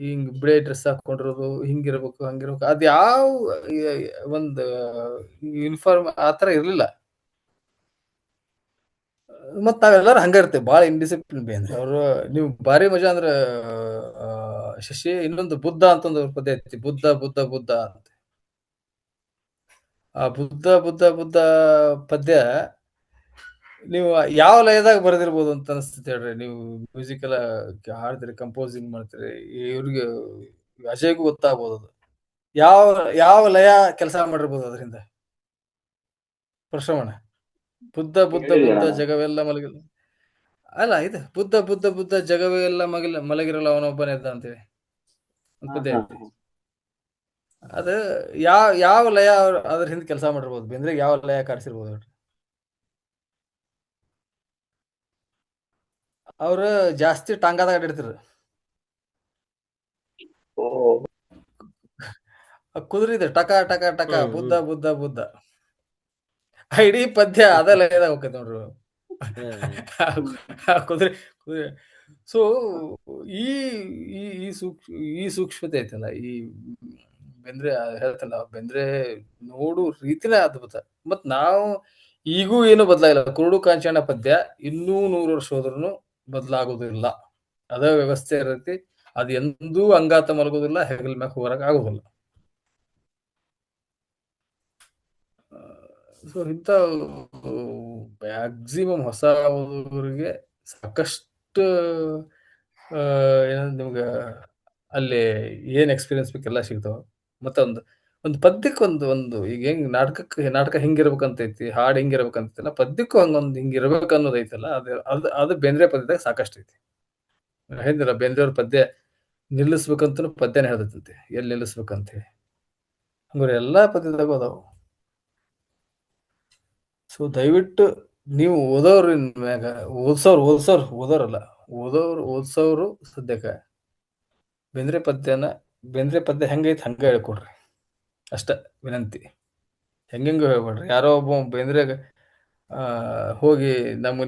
ಹಿಂಗ್ ಬಿಳೆ ಡ್ರೆಸ್ ಹಾಕೊಂಡಿರೋದು, ಹಿಂಗಿರ್ಬೇಕು ಹಂಗಿರ್ಬೇಕು, ಅದ್ ಯಾವ ಒಂದು ಯೂನಿಫಾರ್ಮ್ ಆತರ ಇರ್ಲಿಲ್ಲ. ಮತ್ ನಾವೆಲ್ಲರೂ ಹಂಗ ಇರ್ತೇವೆ, ಬಾಳ ಇಂಡಿಸಿಪ್ಲಿನ್ ಬಿ ಅಂದ್ರೆ ಅವ್ರು. ನೀವು ಭಾರಿ ಮಜಾ ಅಂದ್ರ ಆ, ಶಶಿ, ಇನ್ನೊಂದು ಬುದ್ಧ ಅಂತ ಒಂದು ಪದ್ಯ ಐತಿ, ಬುದ್ಧ ಬುದ್ಧ ಬುದ್ಧ ಅಂತ. ಆ ಬುದ್ಧ ಬುದ್ಧ ಬುದ್ಧ ಪದ್ಯ ನೀವು ಯಾವ ಲಯದಾಗ ಬರೆದಿರ್ಬೋದು ಅಂತ ಅನಿಸ್ತೈತೆ ಹೇಳ್ರಿ. ನೀವು ಮ್ಯೂಸಿಕ್ ಎಲ್ಲ ಹಾಡ್ತೀರಿ, ಕಂಪೋಸಿಂಗ್ ಮಾಡ್ತೀರಿ, ಇವ್ರಿಗೆ ಅಜಯ್ಗೂ ಗೊತ್ತಾಗ್ಬೋದು ಅದು. ಯಾವ ಯಾವ ಲಯ ಕೆಲಸ ಮಾಡಿರ್ಬೋದು ಅದರಿಂದ. ಪ್ರಶ್ರವಣ ಬುದ್ಧ ಬುದ್ಧ ಹೇಳಿದ್ಯಾ ಬುದ್ಧ ನಾನು? ಜಗವೆಲ್ಲ ಮಲಗಿಲ್ಲ. ಅಲ್ಲ, ಇದು ಬುದ್ಧ ಬುದ್ಧ ಬುದ್ಧ ಜಗವೇ ಎಲ್ಲ ಮಲಗಿರಲ್ಲ ಅವನೊಬ್ಬನೇ ಇದ್ದ ಅಂತೇಳಿ ಒಂದು ಹಾ ಪದ್ಯ ಹಾ ಐತಿ. ಅದು ಯಾವ ಲಯ ಅದ್ರ ಹಿಂದೆ ಕೆಲಸ ಮಾಡಿರ್ಬೋದು, ಬೇಂದ್ರೆ ಯಾವ ಲಯ ಕಾರಿಸಿರ್ಬೋದು ಹೇಳ್ರಿ. ಅವ್ರ ಜಾಸ್ತಿ ಟಾಂಗಾದಾಗ ಅಡ್ಡಿಡ್ತಿರು. ಓ ಕುದುರಿದೆ ಟಕ ಟಕ ಟಕ, ಹ್ಮ್ ಬುದ್ಧ ಹ್ಮ್ ಬುದ್ಧ ಬುದ್ಧ. ಇಡೀ ಪದ್ಯ ಅದ ಲಯದಾಗ ಹೋಗ್ತೈತೆ ನೋಡ್ರಿ. ಕುದುರೆ ಕುದುರೆ. ಸೊ ಈ ಈ ಈ ಸೂಕ್ಷ್ಮ ಈ ಸೂಕ್ಷ್ಮತೆ ಐತಲ್ಲ, ಈ ಬೆಂದ್ರೆ ಹೇಳ್ತಲ್ಲ, ಬೆಂದ್ರೆ ನೋಡು ರೀತಿನೇ ಅದ್ಭುತ. ಮತ್ ನಾವು ಈಗೂ ಏನು ಬದಲಾಗಿಲ್ಲ. ಕುರುಡು ಕಾಂಚಾಣ ಪದ್ಯ ಇನ್ನೂ 100 ವರ್ಷ ಹೋದ್ರೂ ಬದಲಾಗೋದಿಲ್ಲ. ಅದ ವ್ಯವಸ್ಥೆ ಇರತಿ. ಅದು ಎಂದೂ ಅಂಗಾತ ಮಲಗೋದಿಲ್ಲ, ಹೆಗಲ್ ಮ್ಯಾಗ ಹೋಗಕ್ ಆಗೋದಿಲ್ಲ. ಸೊ ಇಂಥ ಮ್ಯಾಕ್ಸಿಮಮ್ ಹೊಸ ಓದುಗರಿಗೆ ಸಾಕಷ್ಟು ಏನಂದ್ರೆ ನಿಮ್ಗೆ ಅಲ್ಲಿ ಏನ್ ಎಕ್ಸ್ಪೀರಿಯನ್ಸ್ ಬೇಕೆಲ್ಲ ಸಿಗ್ತಾವ. ಮತ್ತೆ ಒಂದು ಪದ್ಯಕ್ಕೆ ಒಂದು ಈಗ ಹೆಂಗ್ ನಾಟಕ ಹಿಂಗಿರ್ಬೇಕಂತೈತಿ, ಹಾಡು ಹಿಂಗಿರ್ಬೇಕಂತೈತಿಲ್ಲ, ಪದ್ಯಕ್ಕೂ ಹಂಗೊಂದು ಹಿಂಗಿರ್ಬೇಕು ಅನ್ನೋದು ಐತಲ್ಲ, ಅದು ಬೇಂದ್ರೆ ಪದ್ಯದಾಗ ಸಾಕಷ್ಟು ಐತಿ. ಹೇಳಿದಿಲ್ಲ, ಬೇಂದ್ರೆಯವ್ರ ಪದ್ಯ ನಿಲ್ಲಿಸ್ಬೇಕಂತ ಪದ್ಯನ ಹೇಳ್ದೈತಂತೆ, ಎಲ್ಲಿ ನಿಲ್ಲಿಸ್ಬೇಕಂತ ಹೇಳಿ. ಹಂಗಾರೆ ಎಲ್ಲಾ ಪದ್ಯದಾಗೂ ಅದಾವು. ಸೊ ದಯವಿಟ್ಟು ನೀವು ಓದೋರ್ ಮ್ಯಾಗ, ಓದೋರಲ್ಲ, ಓದ್ಸೋರು ಸದ್ಯಕ್ಕೆ ಬೇಂದ್ರೆ ಪದ್ಯ ಹೆಂಗೈತಿ ಹಂಗ ಹೇಳ್ಕೊಡ್ರಿ ಅಷ್ಟ ವಿನಂತಿ. ಹೆಂಗೆಂಗು ಹೇಳ್ಬೇಡ್ರಿ. ಯಾರೋ ಒಬ್ಬ ಬೇಂದ್ರೆಗ ಹೋಗಿ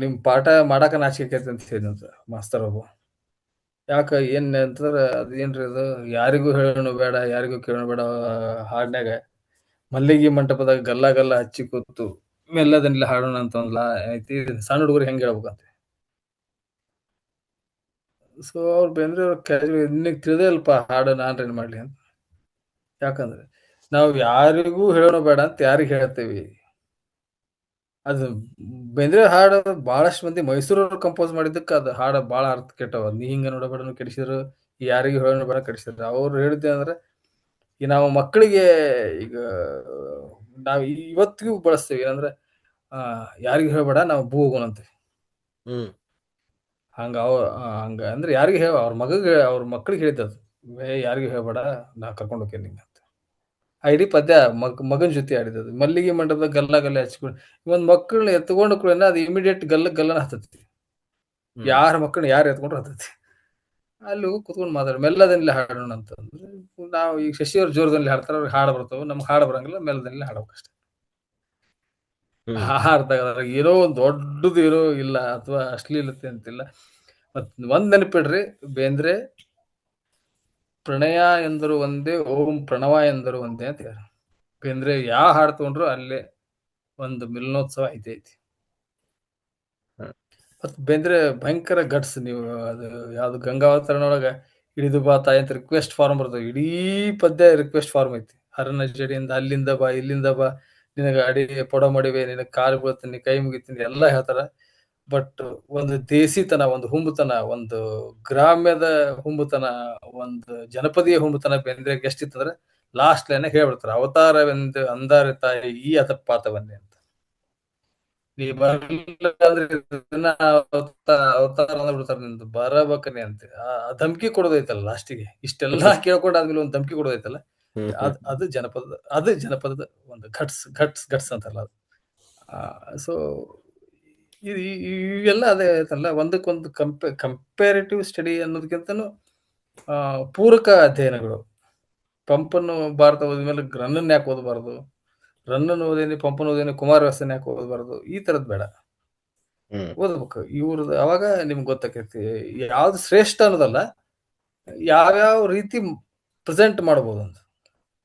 ನಿಮ್ ಪಾಠ ಮಾಡಾಕ ನಾಚಿಕೆ ಆಕೈತಿ ಅಂತ ಹೇಳಿದಂತ ಮಾಸ್ತರ್ ಒಬ್ಬ. ಯಾಕ ಏನ್ ಅಂತಂದ್ರ, ಅದೇನ್ರಿ ಅದು, ಯಾರಿಗೂ ಹೇಳೋಣ ಬೇಡ ಯಾರಿಗೂ ಕೇಳೋಣ ಬೇಡ ಹಾಡ್ನ್ಯಾಗ ಮಲ್ಲಿಗೆ ಮಂಟಪದಾಗ ಗಲ್ಲ ಗಲ್ಲ ಹಚ್ಚಿ ಕೂತು ಮೆಲ್ಲದನ್ನೆಲ್ಲ ಹಾಡೋಣ ಅಂತ ಒಂದ್ಲಾ ಐತಿ. ಸಣ್ಣ ಹುಡುಗರು ಹೆಂಗ್ ಹೇಳ್ಬೇಕಂತ. ಸೊ ಅವ್ರು ಬೇಂದ್ರೆ ನಿನಗ್ ತಿಳಿದೇ ಅಲ್ಪ ಹಾಡು, ನಾನ್ರೇನ್ ಮಾಡ್ಲಿ ಅಂತ. ಯಾಕಂದ್ರೆ ನಾವು ಯಾರಿಗೂ ಹೇಳೋಣ ಬೇಡ ಅಂತ ಯಾರಿಗ್ ಹೇಳ್ತೇವಿ. ಅದು ಬೇಂದ್ರೆ ಹಾಡು ಬಹಳಷ್ಟು ಮಂದಿ ಮೈಸೂರವ್ರು ಕಂಪೋಸ್ ಮಾಡಿದ್ದಕ್ಕೆ ಅದು ಹಾಡು ಬಹಳ ಅರ್ಥ ಕೆಟ್ಟವ. ನೀ ಹಿಂಗ ನೋಡಬೇಡ ಕೆಡಿಸಿದ್ರು, ಯಾರಿಗೂ ಹೇಳೋಣ ಬೇಡ ಕೆಡಿಸಿದ್ರು. ಅವ್ರು ಹೇಳಿದ್ದೆ ಅಂದ್ರೆ, ಈ ನಾವು ಮಕ್ಕಳಿಗೆ ಈಗ ನಾವ್ ಇವತ್ತಿಗೂ ಬಳಸ್ತೇವೆ ಏನಂದ್ರೆ, ಯಾರಿಗೂ ಹೇಳ್ಬೇಡ ನಾವು ಬೂ ಹೋಗೋಣ ಅಂತೀವಿ. ಹಂಗ ಅಂದ್ರೆ ಯಾರಿಗೂ ಅವ್ರ ಮಕ್ಕಳಿಗೆ ಹೇಳಿದ್ದದು, ಯಾರಿಗೂ ಹೇಳ್ಬೇಡ, ನಾ ಕರ್ಕೊಂಡು ಹೋಗ್ತೇನೆ ನಿಂಗೆ ಅಂತ. ಆ ಇಡೀ ಪದ್ಯ ಮಗನ ಜೊತೆ ಆಡಿದದು. ಮಲ್ಲಿಗೆ ಮಂಟಪದ ಗಲ್ಲ ಹಚ್ಕೊಂಡು ಒಂದ್ ಮಕ್ಕಳನ್ನ ಎತ್ಕೊಂಡು ಕೂಡ ಅದು ಇಮಿಡಿಯೇಟ್ ಗಲ್ಲನ ಹತ್ತತಿ. ಯಾರ ಮಕ್ಕಳನ್ನ ಯಾರು ಎತ್ಕೊಂಡ್ರು ಹತ್ತತಿ. ಅಲ್ಲಿ ಕುತ್ಕೊಂಡು ಮಾತಾಡ ಮೆಲ್ಲದಲ್ಲಿ ಹಾಡೋಣ ಅಂತಂದ್ರೆ, ನಾವು ಈಗ ಶಶಿಯವ್ರ ಜೋರದಲ್ಲಿ ಹಾಡ್ತಾರ, ಅವ್ರಿಗೆ ಹಾಡು ಬರ್ತಾವ, ನಮ್ಗೆ ಹಾಡು ಬರಂಗಿಲ್ಲ, ಮೆಲ್ಲದಲ್ಲಿ ಹಾಡ್ಬೇಕಷ್ಟೆ. ಹಾಡ್ದಾಗ ಏನೋ ಒಂದು ದೊಡ್ಡದು ಏನೋ ಇಲ್ಲ, ಅಥವಾ ಅಶ್ಲೀಲತೆ ಅಂತಿಲ್ಲ. ಮತ್ ಒಂದ್ ನೆನಪಿಡ್ರಿ, ಬೇಂದ್ರೆ ಪ್ರಣಯ ಎಂದರು ಒಂದೇ, ಓಂ ಪ್ರಣವ ಎಂದರು ಒಂದೇ ಅಂತ ಹೇಳ. ಬೇಂದ್ರೆ ಯಾವ ಹಾಡು ತಗೊಂಡ್ರು ಅಲ್ಲೇ ಒಂದು ಮಿಲನೋತ್ಸವ ಐತಿ. ಮತ್ ಬೇಂದ್ರೆ ಭಯಂಕರ ಗಟ್ಸ್. ನೀವು ಅದು ಯಾವ್ದು ಗಂಗಾವತರಣೊಳಗ ಇಳಿದು ಬಾ ತಾಯಿ ಅಂತ ರಿಕ್ವೆಸ್ಟ್ ಫಾರ್ಮ್ ಬರ್ತದೆ. ಇಡೀ ಪದ್ಯ ರಿಕ್ವೆಸ್ಟ್ ಫಾರ್ಮ್ ಐತಿ. ಹರನ ಜಡಿಯಿಂದ ಅಲ್ಲಿಂದ ಬಾ, ಇಲ್ಲಿಂದ ಬಾ, ನಿನಗ ಅಡಿ ಪೊಡ ಮಾಡಿವೆ, ನಿನಗೆ ಕಾಲು ಬೀಳ್ತೀನಿ, ಕೈ ಮುಗಿತೀನಿ ಎಲ್ಲ ಹೇಳ್ತಾರ. ಬಟ್ ಒಂದು ದೇಸಿತನ, ಒಂದು ಹುಂಬುತನ, ಒಂದು ಗ್ರಾಮ್ಯದ ಹುಂಬುತನ, ಒಂದು ಜನಪದೀಯ ಹುಂಬುತನ ಬೇಂದ್ರೆ ಎಷ್ಟಿತ್ತಂದ್ರೆ ಲಾಸ್ಟ್ ಲೈನ್ ಹೇಳ್ಬಿಡ್ತಾರ, ಅವತಾರವೆಂದು ಅಂದಾರೆ ತಾಯಿ ಈ ಅತಪಾತವನ್ನೇ ಅಂತ. ನೀ ಬರ್ಲಿಲ್ಲ ಅಂದ್ರೆ ಅವತಾರ ಬಿಡ್ತಾರ, ನಿಂದು ಬರಬೇಕನೆ ಅಂತ ಧಮ್ಕಿ ಕೊಡೋದೈತಲ್ಲ ಲಾಸ್ಟಿಗೆ. ಇಷ್ಟೆಲ್ಲಾ ಕೇಳ್ಕೊಂಡಾದ್ಮೇಲೆ ಒಂದು ಧಮ್ಕಿ ಕೊಡೋದೈತಲ್ಲ, ಅದು ಜನಪದದ ಒಂದು ಘಟ್ಸ್ ಅಂತಾರಲ್ಲ ಅದು. ಸೊ ಇವೆಲ್ಲ ಅದೇ ಆಯ್ತಲ್ಲ, ಒಂದಕ್ಕೊಂದು ಕಂಪೇರಿಟಿವ್ ಸ್ಟಡಿ ಅನ್ನೋದಕ್ಕಿಂತನೂ ಪೂರಕ ಅಧ್ಯಯನಗಳು. ಪಂಪನ್ನು ಭಾರತ ಓದಿದ್ಮೇಲೆ ರನ್ನನ್ನು ಯಾಕೆ ಓದಬಾರ್ದು, ರನ್ನನ್ನು ಓದೇನಿ ಪಂಪನ್ನು ಓದೇನಿ ಕುಮಾರವ್ಯಾಸನ ಯಾಕೆ ಓದಬಾರ್ದು, ಈ ಥರದ್ದು ಬೇಡ, ಓದ್ಬೇಕು ಇವ್ರದ್ದು. ಅವಾಗ ನಿಮ್ಗೆ ಗೊತ್ತಾಕೈತಿ ಯಾವ್ದು ಶ್ರೇಷ್ಠ ಅನ್ನೋದಲ್ಲ, ಯಾವ್ಯಾವ ರೀತಿ ಪ್ರೆಸೆಂಟ್ ಮಾಡ್ಬೋದು ಅಂತ.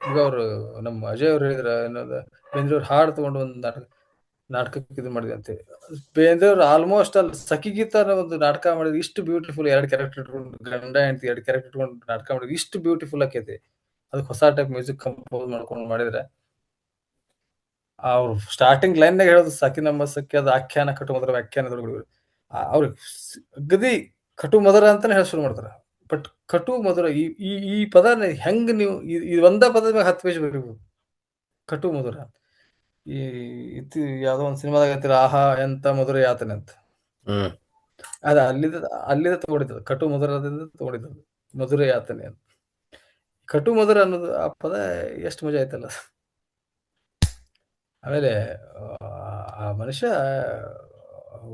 ಈಗ ಅವರು ನಮ್ಮ ಅಜಯ್ ಅವ್ರು ಹೇಳಿದ್ರ ಏನದ, ಬೇಂದ್ರೆಯವ್ರು ಹಾಡು ತಗೊಂಡು ಒಂದು ನಾಟಕಕ್ಕೆ ಇದು ಮಾಡಿದಂತೆ. ಬೇಂದ್ರೆಯವ್ರು ಆಲ್ಮೋಸ್ಟ್ ಅಲ್ಲಿ ಸಖಿಗೀತ ಅನ್ನೋ ಒಂದು ನಾಟಕ ಮಾಡಿದ್ರೆ ಇಷ್ಟು ಬ್ಯೂಟಿಫುಲ್, 2 ಕ್ಯಾರೆಕ್ಟರ್ ಇಟ್ಕೊಂಡು ಗಂಡ ಹೆಂಡತಿ 2 ಕ್ಯಾರೆಕ್ಟರ್ ಇಟ್ಕೊಂಡು ನಾಟಕ ಮಾಡಿದ್ರೆ ಇಷ್ಟು ಬ್ಯೂಟಿಫುಲ್ ಆಕೈತಿ. ಅದಕ್ಕೆ ಹೊಸ ಟೈಪ್ ಮ್ಯೂಸಿಕ್ ಕಂಪೋಸ್ ಮಾಡ್ಕೊಂಡು ಮಾಡಿದ್ರೆ, ಅವ್ರು ಸ್ಟಾರ್ಟಿಂಗ್ ಲೈನ್ನಾಗ ಹೇಳೋದು ಸಖಿ ನಮ್ಮ ಸಖಿ ಅದು ಆಖ್ಯಾನ ಕಟು ಮಧುರ ವ್ಯಾಖ್ಯಾನದೊಳಗೆ ಅವ್ರಿಗೆ ಅಗದಿ ಕಟು ಮಧುರ ಅಂತಾನೆ ಹೇಳಿ ಶುರು ಮಾಡ್ತಾರೆ. ಬಟ್ ಕಟು ಮಧುರ ಈ ಪದ ಹೆಂಗ್ ನೀವು ಈ ಒಂದ ಪದದ ಮೇಲೆ 10 ಪೇಜ್ ಬರೀಬಹುದು. ಕಟು ಮಧುರ ಯಾವ್ದೋ ಒಂದು ಸಿನಿಮಾದಾಗ ಹೇಳ್ತೀರ, ಆಹಾ ಎಂತ ಮಧುರ ಯಾತನೆ ಅಂತ. ಅದ ಅಲ್ಲಿದ ತಗೊಂಡಿದ್ದದು, ಕಟು ಮಧುರದಿಂದ ತಗೊಂಡಿದ್ದದು ಮಧುರ ಯಾತನೆ ಅಂತ. ಕಟು ಮಧುರ ಅನ್ನೋದು ಆ ಪದ ಎಷ್ಟು ಮಜಾ ಆಯ್ತಲ್ಲ. ಆಮೇಲೆ ಆ ಮನುಷ್ಯ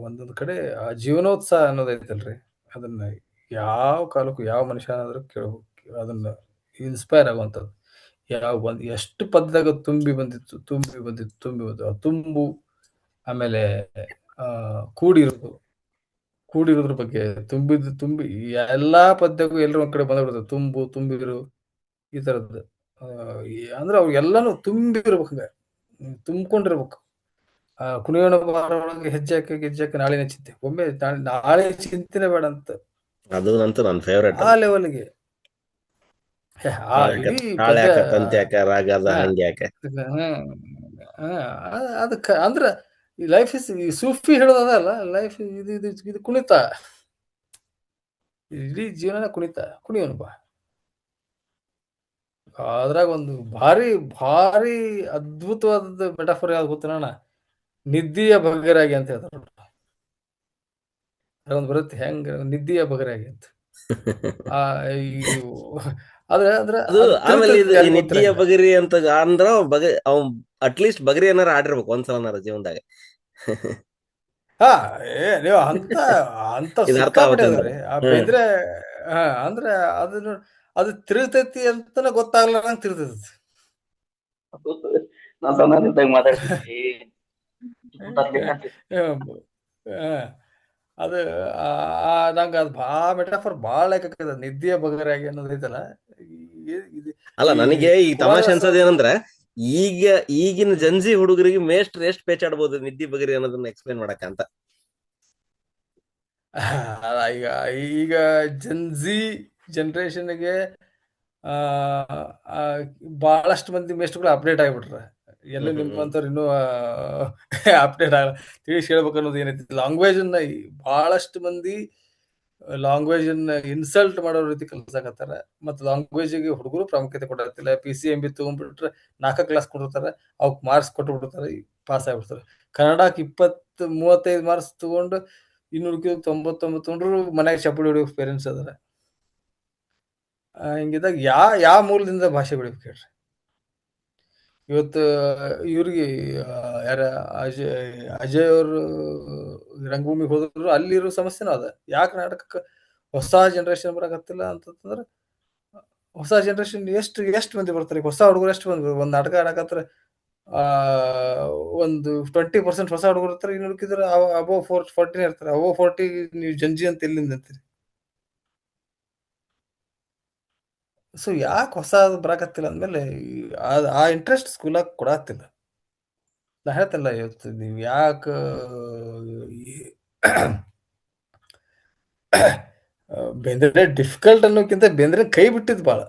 ಒಂದೊಂದು ಕಡೆ ಆ ಜೀವನೋತ್ಸಾಹ ಅನ್ನೋದೈತಲ್ರಿ, ಅದನ್ನ ಯಾವ ಕಾಲಕ್ಕೂ ಯಾವ ಮನುಷ್ಯ ಆದ್ರೂ ಕೇಳ್ಬೇಕು, ಅದನ್ನ ಇನ್ಸ್ಪೈರ್ ಆಗುವಂಥದ್ದು. ಎಷ್ಟು ಪದದಾಗ ತುಂಬಿ ಬಂದಿತ್ತು ಆ ತುಂಬು. ಆಮೇಲೆ ಕೂಡಿರೋದ್ರ ಬಗ್ಗೆ ತುಂಬಿ ಎಲ್ಲಾ ಪದ್ಯಕ್ಕೂ ಎಲ್ಲರೂ ಒಂದ್ ಕಡೆ ಬಂದ್ಬಿಡ್ತದೆ, ತುಂಬಿರು ಈ ತರದ್ದು. ಅಂದ್ರೆ ಅವ್ರಿಗೆಲ್ಲಾನು ತುಂಬಿರ್ಬೇಕಂಗ, ತುಂಬಿಕೊಂಡಿರ್ಬೇಕು. ಕುಣಿಯೋಣ ಬಾರೊಳಗೆ ಹೆಜ್ಜೆ ಹಾಕಿ ನಾಳಿನ ಚಿಂತೆ, ಒಮ್ಮೆ ನಾಳೆ ಚಿಂತೆನೆ ಬೇಡ ಅಂತ, ಅದು ನಂತರ ನನ್ನ ಫೇವರೇಟ್. ಆ ಲೆವೆಲ್ಗೆ ಇಡೀ ಅದಕ್ಕೆ ಅಂದ್ರ ಲೈಫ್ ಇಸ್ ಸೂಫಿ ಹೇಳೋದಲ್ಲ, ಲೈಫ್ ಇದು ಕುಣಿತ, ಇಡೀ ಜೀವನ ಕುಣಿಯೋನು ಬಾ. ಅದ್ರಾಗ ಒಂದು ಭಾರಿ ಭಾರಿ ಅದ್ಭುತವಾದ ಮೆಟಾಫರ್ ಯಾವ್ದು ಗೊತ್ತೇನಣ್ಣ, ನಿದ್ದಿಯ ಬಗೆರಾಗಿ ಅಂತ ಹೇಳ್ತಾರ. ಅದೊಂದು ಬರುತ್ತೆ, ಹೆಂಗ ನಿದ್ದಿಯ ಬಗೆರಾಗಿ ಅಂತ. ಆಮೇಲೆ ಇದು ನಿದ್ದಿಯ ಬಗರಿ ಅಂತ ಅಂದ್ರ ಅವ್ ಅಟ್ಲೀಸ್ಟ್ ಬಗರಿ ಏನಾರ ಆಡಿರ್ಬೇಕು ಒಂದ್ಸಲ ಜೀವನದಾಗ. ನೀವು ಅಂತ ಬೇಂದ್ರೆ ಅಂದ್ರೆ ಅದನ್ನ ಅದು ತಿರುಗ್ತೈತಿ ಅಂತಾನೆ ಗೊತ್ತಾಗ್ಲಾರಂಗ್ ತಿರುಗ್ತೈತಿ. ಅದು ನಂಗೆ ಅದು ಮೆಟಾಫರ್ ಭಾಳ ನಿದ್ದಿಯ ಬಗೆರಾಗಿ ಅನ್ನೋದೈತಲ್ಲ. ಅಲ್ಲ, ನನಗೆ ಈ ತಮಾಷೆ ಅನ್ಸೋದು ಏನಂದ್ರೆ, ಈಗಿನ ಜನ್ಜಿ ಹುಡುಗರಿಗೆ ಮೇಷ್ಟ್ರು ಎಷ್ಟು ಪೇಚಾಡ್ಬೋದು ನಿದ್ದಿ ಬಗೆರಿ ಅನ್ನೋದನ್ನ ಎಕ್ಸ್ಪ್ಲೇನ್ ಮಾಡಕ ಅಂತ. ಈಗ ಜನ್ಜಿ ಜನರೇಷನ್ಗೆ ಬಹಳಷ್ಟು ಮಂದಿ ಮೇಷ್ಟ್ರುಗಳು ಅಪ್ಡೇಟ್ ಆಗಿಬಿಟ್ರೆ, ಎಲ್ಲ ನಿಮ್ಮಂತವ್ರು ಇನ್ನೂ ಅಪ್ಡೇಟ್ ಆಗಲ್ಲ. ತಿಳಿಸಿ ಹೇಳ್ಬೇಕು ಅನ್ನೋದು ಏನೈತಿ, ಲ್ಯಾಂಗ್ವೇಜ್ ಅನ್ನ ಬಹಳಷ್ಟು ಮಂದಿ ಲ್ಯಾಂಗ್ವೇಜ್ ಅನ್ನ ಇನ್ಸಲ್ಟ್ ಮಾಡೋ ರೀತಿ ಕಲ್ಸಕತ್ತಾರ. ಮತ್ತು ಲ್ಯಾಂಗ್ವೇಜ್ಗೆ ಹುಡುಗರು ಪ್ರಾಮುಖ್ಯತೆ ಕೊಟ್ಟಿರ್ತಿಲ್ಲ. PCMB ತಗೊಂಡ್ಬಿಟ್ರೆ 4 ಕ್ಲಾಸ್ ಕೊಟ್ಟಿರ್ತಾರೆ, ಅವಕ್ಕೆ ಮಾರ್ಕ್ಸ್ ಕೊಟ್ಟು ಬಿಡ್ತಾರೆ, ಪಾಸ್ ಆಗಿಬಿಡ್ತಾರೆ. ಕನ್ನಡಕ್ಕೆ 20-35 ಮಾರ್ಕ್ಸ್ ತಗೊಂಡು 299 ತೊಗೊಂಡ್ರು ಮನ್ಯಾಗ ಚಪ್ಪಲಿ ಹೊಡಿಯೋ ಪೇರೆಂಟ್ಸ್ ಅದಾರ. ಹಿಂಗಿದಾಗ ಯಾವ ಮೂಲದಿಂದ ಭಾಷೆ ಬೆಳಿಬೇಕು ಹೇಳ್ರಿ? ಇವತ್ತು ಇವ್ರಿಗೆ ಯಾರ ಅಜಯ್ ಅವರು ರಂಗಭೂಮಿಗೆ ಹೋದ್ರು, ಅಲ್ಲಿರೋ ಸಮಸ್ಯೆನೂ ಅದ. ಯಾಕೆ ನಾಟಕಕ್ಕೆ ಹೊಸ ಜನರೇಷನ್ ಬರಕತ್ತಿಲ್ಲ ಅಂತಂದ್ರೆ, ಹೊಸ ಜನರೇಷನ್ ಎಷ್ಟು ಮಂದಿ ಬರ್ತಾರೆ, ಹೊಸ ಹುಡುಗರು ಎಷ್ಟು ಮಂದಿ ಒಂದು ನಾಟಕ ಆಡಕತ್ರ ಒಂದು 20% ಹೊಸ ಹುಡುಗರು ಇರ್ತಾರೆ, ಇನ್ನು ಹುಡುಕಿದ್ರೆ ಅಬೌವ್ 40 ಇರ್ತಾರೆ. ಅಬೌವ್ 40 ನೀವು ಜಂಜಿ ಅಂತ ಎಲ್ಲಿಂದ ಅಂತೀರಿ? ಸೊ ಯಾಕೆ ಹೊಸ ಬರಾಕತ್ತಿಲ್ಲ ಅಂದ್ಮೇಲೆ ಆ ಇಂಟ್ರೆಸ್ಟ್ ಸ್ಕೂಲಾಗ ಕೊಡತ್ತಿಲ್ಲ. ನಾ ಹೇಳ್ತಲ್ಲ, ಇವತ್ತು ನೀವು ಯಾಕೆ ಬೇಂದ್ರೆ ಡಿಫಿಕಲ್ಟ್ ಅನ್ನೋಕ್ಕಿಂತ ಬೇಂದ್ರೆ ಕೈ ಬಿಟ್ಟಿದ್ ಭಾಳ.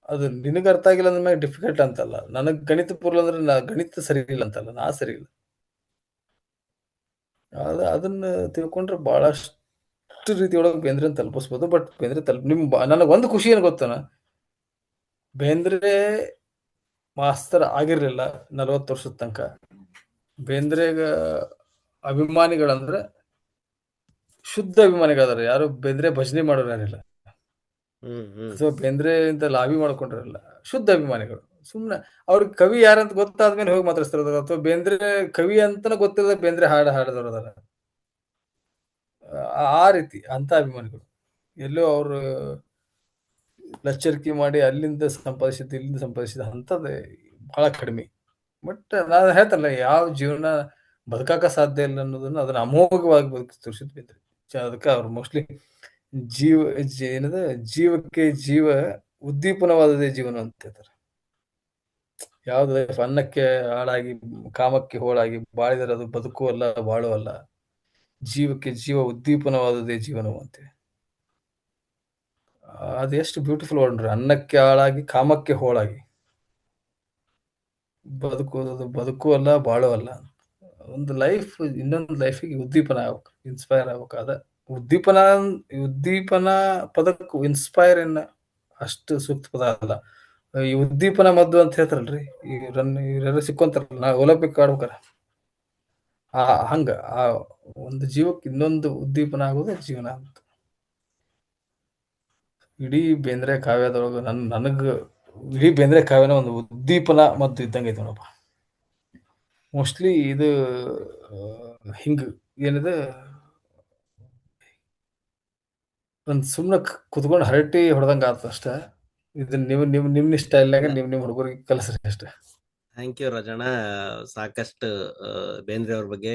ಅದು ನಿನಗೆ ಅರ್ಥ ಆಗಿಲ್ಲ ಅಂದ್ಮೇಲೆ ಡಿಫಿಕಲ್ಟ್ ಅಂತಲ್ಲ. ನನಗೆ ಗಣಿತ ಪೂರ್ಲ ಅಂದ್ರೆ ಗಣಿತ ಸರಿ ಇಲ್ಲ ಅಂತಲ್ಲ, ನಾ ಸರಿ ಇಲ್ಲ. ಅದನ್ನ ತಿಳ್ಕೊಂಡ್ರೆ ಬಹಳಷ್ಟು ರೀತಿಯೊಳಗೆ ಬೇಂದ್ರೆ ತಲುಪಿಸ್ಬೋದು. ಬಟ್ ಬೇಂದ್ರೆ ನನಗೆ ಒಂದು ಖುಷಿ ಏನು ಗೊತ್ತನ, ಬೇಂದ್ರೆ ಮಾಸ್ತರ್ ಆಗಿರ್ಲಿಲ್ಲ 40 ವರ್ಷದ ತನಕ. ಬೇಂದ್ರೆಗ ಅಭಿಮಾನಿಗಳಂದ್ರೆ ಶುದ್ಧ ಅಭಿಮಾನಿಗಳಾದಾರ. ಯಾರು ಬೇಂದ್ರೆ ಭಜನೆ ಮಾಡೋರು ಯಾರಿಲ್ಲ, ಅಥವಾ ಬೇಂದ್ರೆ ಅಂತ ಲಾಬಿ ಮಾಡ್ಕೊಂಡಿರಲ್ಲ. ಶುದ್ಧ ಅಭಿಮಾನಿಗಳು ಸುಮ್ನೆ ಅವ್ರಿಗೆ ಕವಿ ಯಾರಂತ ಗೊತ್ತಾದ್ಮೇಲೆ ಹೋಗಿ ಮಾತಾಡ್ತಿರೋದಾರ, ಅಥವಾ ಬೇಂದ್ರೆ ಕವಿ ಅಂತನ ಗೊತ್ತಿಲ್ಲದ ಬೇಂದ್ರೆ ಹಾಡದವ್ರು ಅದಾರ. ಆ ರೀತಿ ಅಂತ ಅಭಿಮಾನಿಗಳು. ಎಲ್ಲೋ ಅವ್ರು ಲಚ್ಚರಿಕೆ ಮಾಡಿ ಅಲ್ಲಿಂದ ಸಂಪಾದಿಸಿದ್ದು ಇಲ್ಲಿಂದ ಸಂಪಾದಿಸಿದ ಅಂತದ್ ಬಹಳ ಕಡಿಮೆ. ಬಟ್ ನಾನು ಹೇಳ್ತಲ್ಲ, ಯಾವ ಜೀವನ ಬದುಕಾಕ ಸಾಧ್ಯ ಇಲ್ಲ ಅನ್ನೋದನ್ನ ಅದನ್ನ ಅಮೋಘವಾಗಿ ಬದುಕಿ ತೋರಿಸಿದ್ ಬೇಂದ್ರೆ. ಅದಕ್ಕೆ ಅವ್ರು ಮೋಸ್ಟ್ಲಿ ಏನದ ಜೀವಕ್ಕೆ ಜೀವ ಉದ್ದೀಪನವಾದದೇ ಜೀವನ ಅಂತ ಹೇಳ್ತಾರೆ. ಯಾವ್ದು ಲೈಫ್ ಅನ್ನಕ್ಕೆ ಹಾಳಾಗಿ ಕಾಮಕ್ಕೆ ಹೋಳಾಗಿ ಬಾಳಿದರೆ ಅದು ಬದುಕು ಅಲ್ಲ, ಬಾಳು ಅಲ್ಲ. ಜೀವಕ್ಕೆ ಜೀವ ಉದ್ದೀಪನವಾದದೇ ಜೀವನವು ಅಂತೇಳಿ. ಅದೆಷ್ಟು ಬ್ಯೂಟಿಫುಲ್ ವರ್ಡ್. ಅನ್ನಕ್ಕೆ ಹಾಳಾಗಿ ಕಾಮಕ್ಕೆ ಹೋಳಾಗಿ ಬದುಕುವುದು ಬದುಕು ಅಲ್ಲ, ಬಾಳು ಅಲ್ಲ. ಒಂದು ಲೈಫ್ ಇನ್ನೊಂದು ಲೈಫಿಗೆ ಉದ್ದೀಪನ ಆಗ್ಬೇಕು, ಇನ್ಸ್ಪೈರ್ ಆಗ್ಬೇಕು. ಅದ ಉದ್ದೀಪನ ಪದಕ್ಕೂ ಇನ್ಸ್ಪೈರ್ ಏನ ಅಷ್ಟು ಸೂಕ್ತ ಪದ ಅಲ್ಲ. ಈ ಉದ್ದೀಪನ ಮದ್ದು ಅಂತ ಹೇಳ್ತಾರಲ್ರಿ, ಇವರೆಲ್ಲ ಸಿಕ್ಕೊಂತಾರಲ್ಲ, ನಾ ಒಲಿಂಪಿಕ್ ಆಡ್ಬೇಕಾರ ಹಂಗ ಆ ಒಂದು ಜೀವಕ್ಕೆ ಇನ್ನೊಂದು ಉದ್ದೀಪನ ಆಗೋದೇ ಜೀವನ ಅಂತ. ಇಡೀ ಬೇಂದ್ರೆ ಕಾವ್ಯದೊಳಗ ನನಗ ಇಡೀ ಬೇಂದ್ರೆ ಕಾವ್ಯನ ಒಂದು ಉದ್ದೀಪನ ಮದ್ದು ಇದ್ದಂಗೆ ಐತೆ ನೋಡಪ್ಪ. ಮೋಸ್ಟ್ಲಿ ಇದು ಹಿಂಗ ಏನಿದೆ, ಒಂದ್ ಸುಮ್ನೆ ಕುತ್ಕೊಂಡು ಹರಟಿ ಹೊಡೆದಂಗ ಆತ ಅಷ್ಟ. ಇದನ್ನ ನೀವು ನಿಮ್ ಸ್ಟೈಲ್ನಾಗ ನಿಮ್ ಹುಡುಗರಿಗೆ ಕಲಿಸ್ರಿ ಅಷ್ಟೇ. Thank you Rajanna. ಸಾಕಷ್ಟು ಬೇಂದ್ರೆ ಅವ್ರ ಬಗ್ಗೆ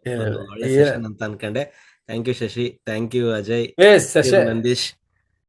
ಏನಿಲ್ಲ. ಒಂದು ಒಳ್ಳೆ ಸೆಷನ್ ಅಂತ ಅನ್ಕೊಂಡೆ. Thank you Shashi, thank you Ajay, Shashi Nandish.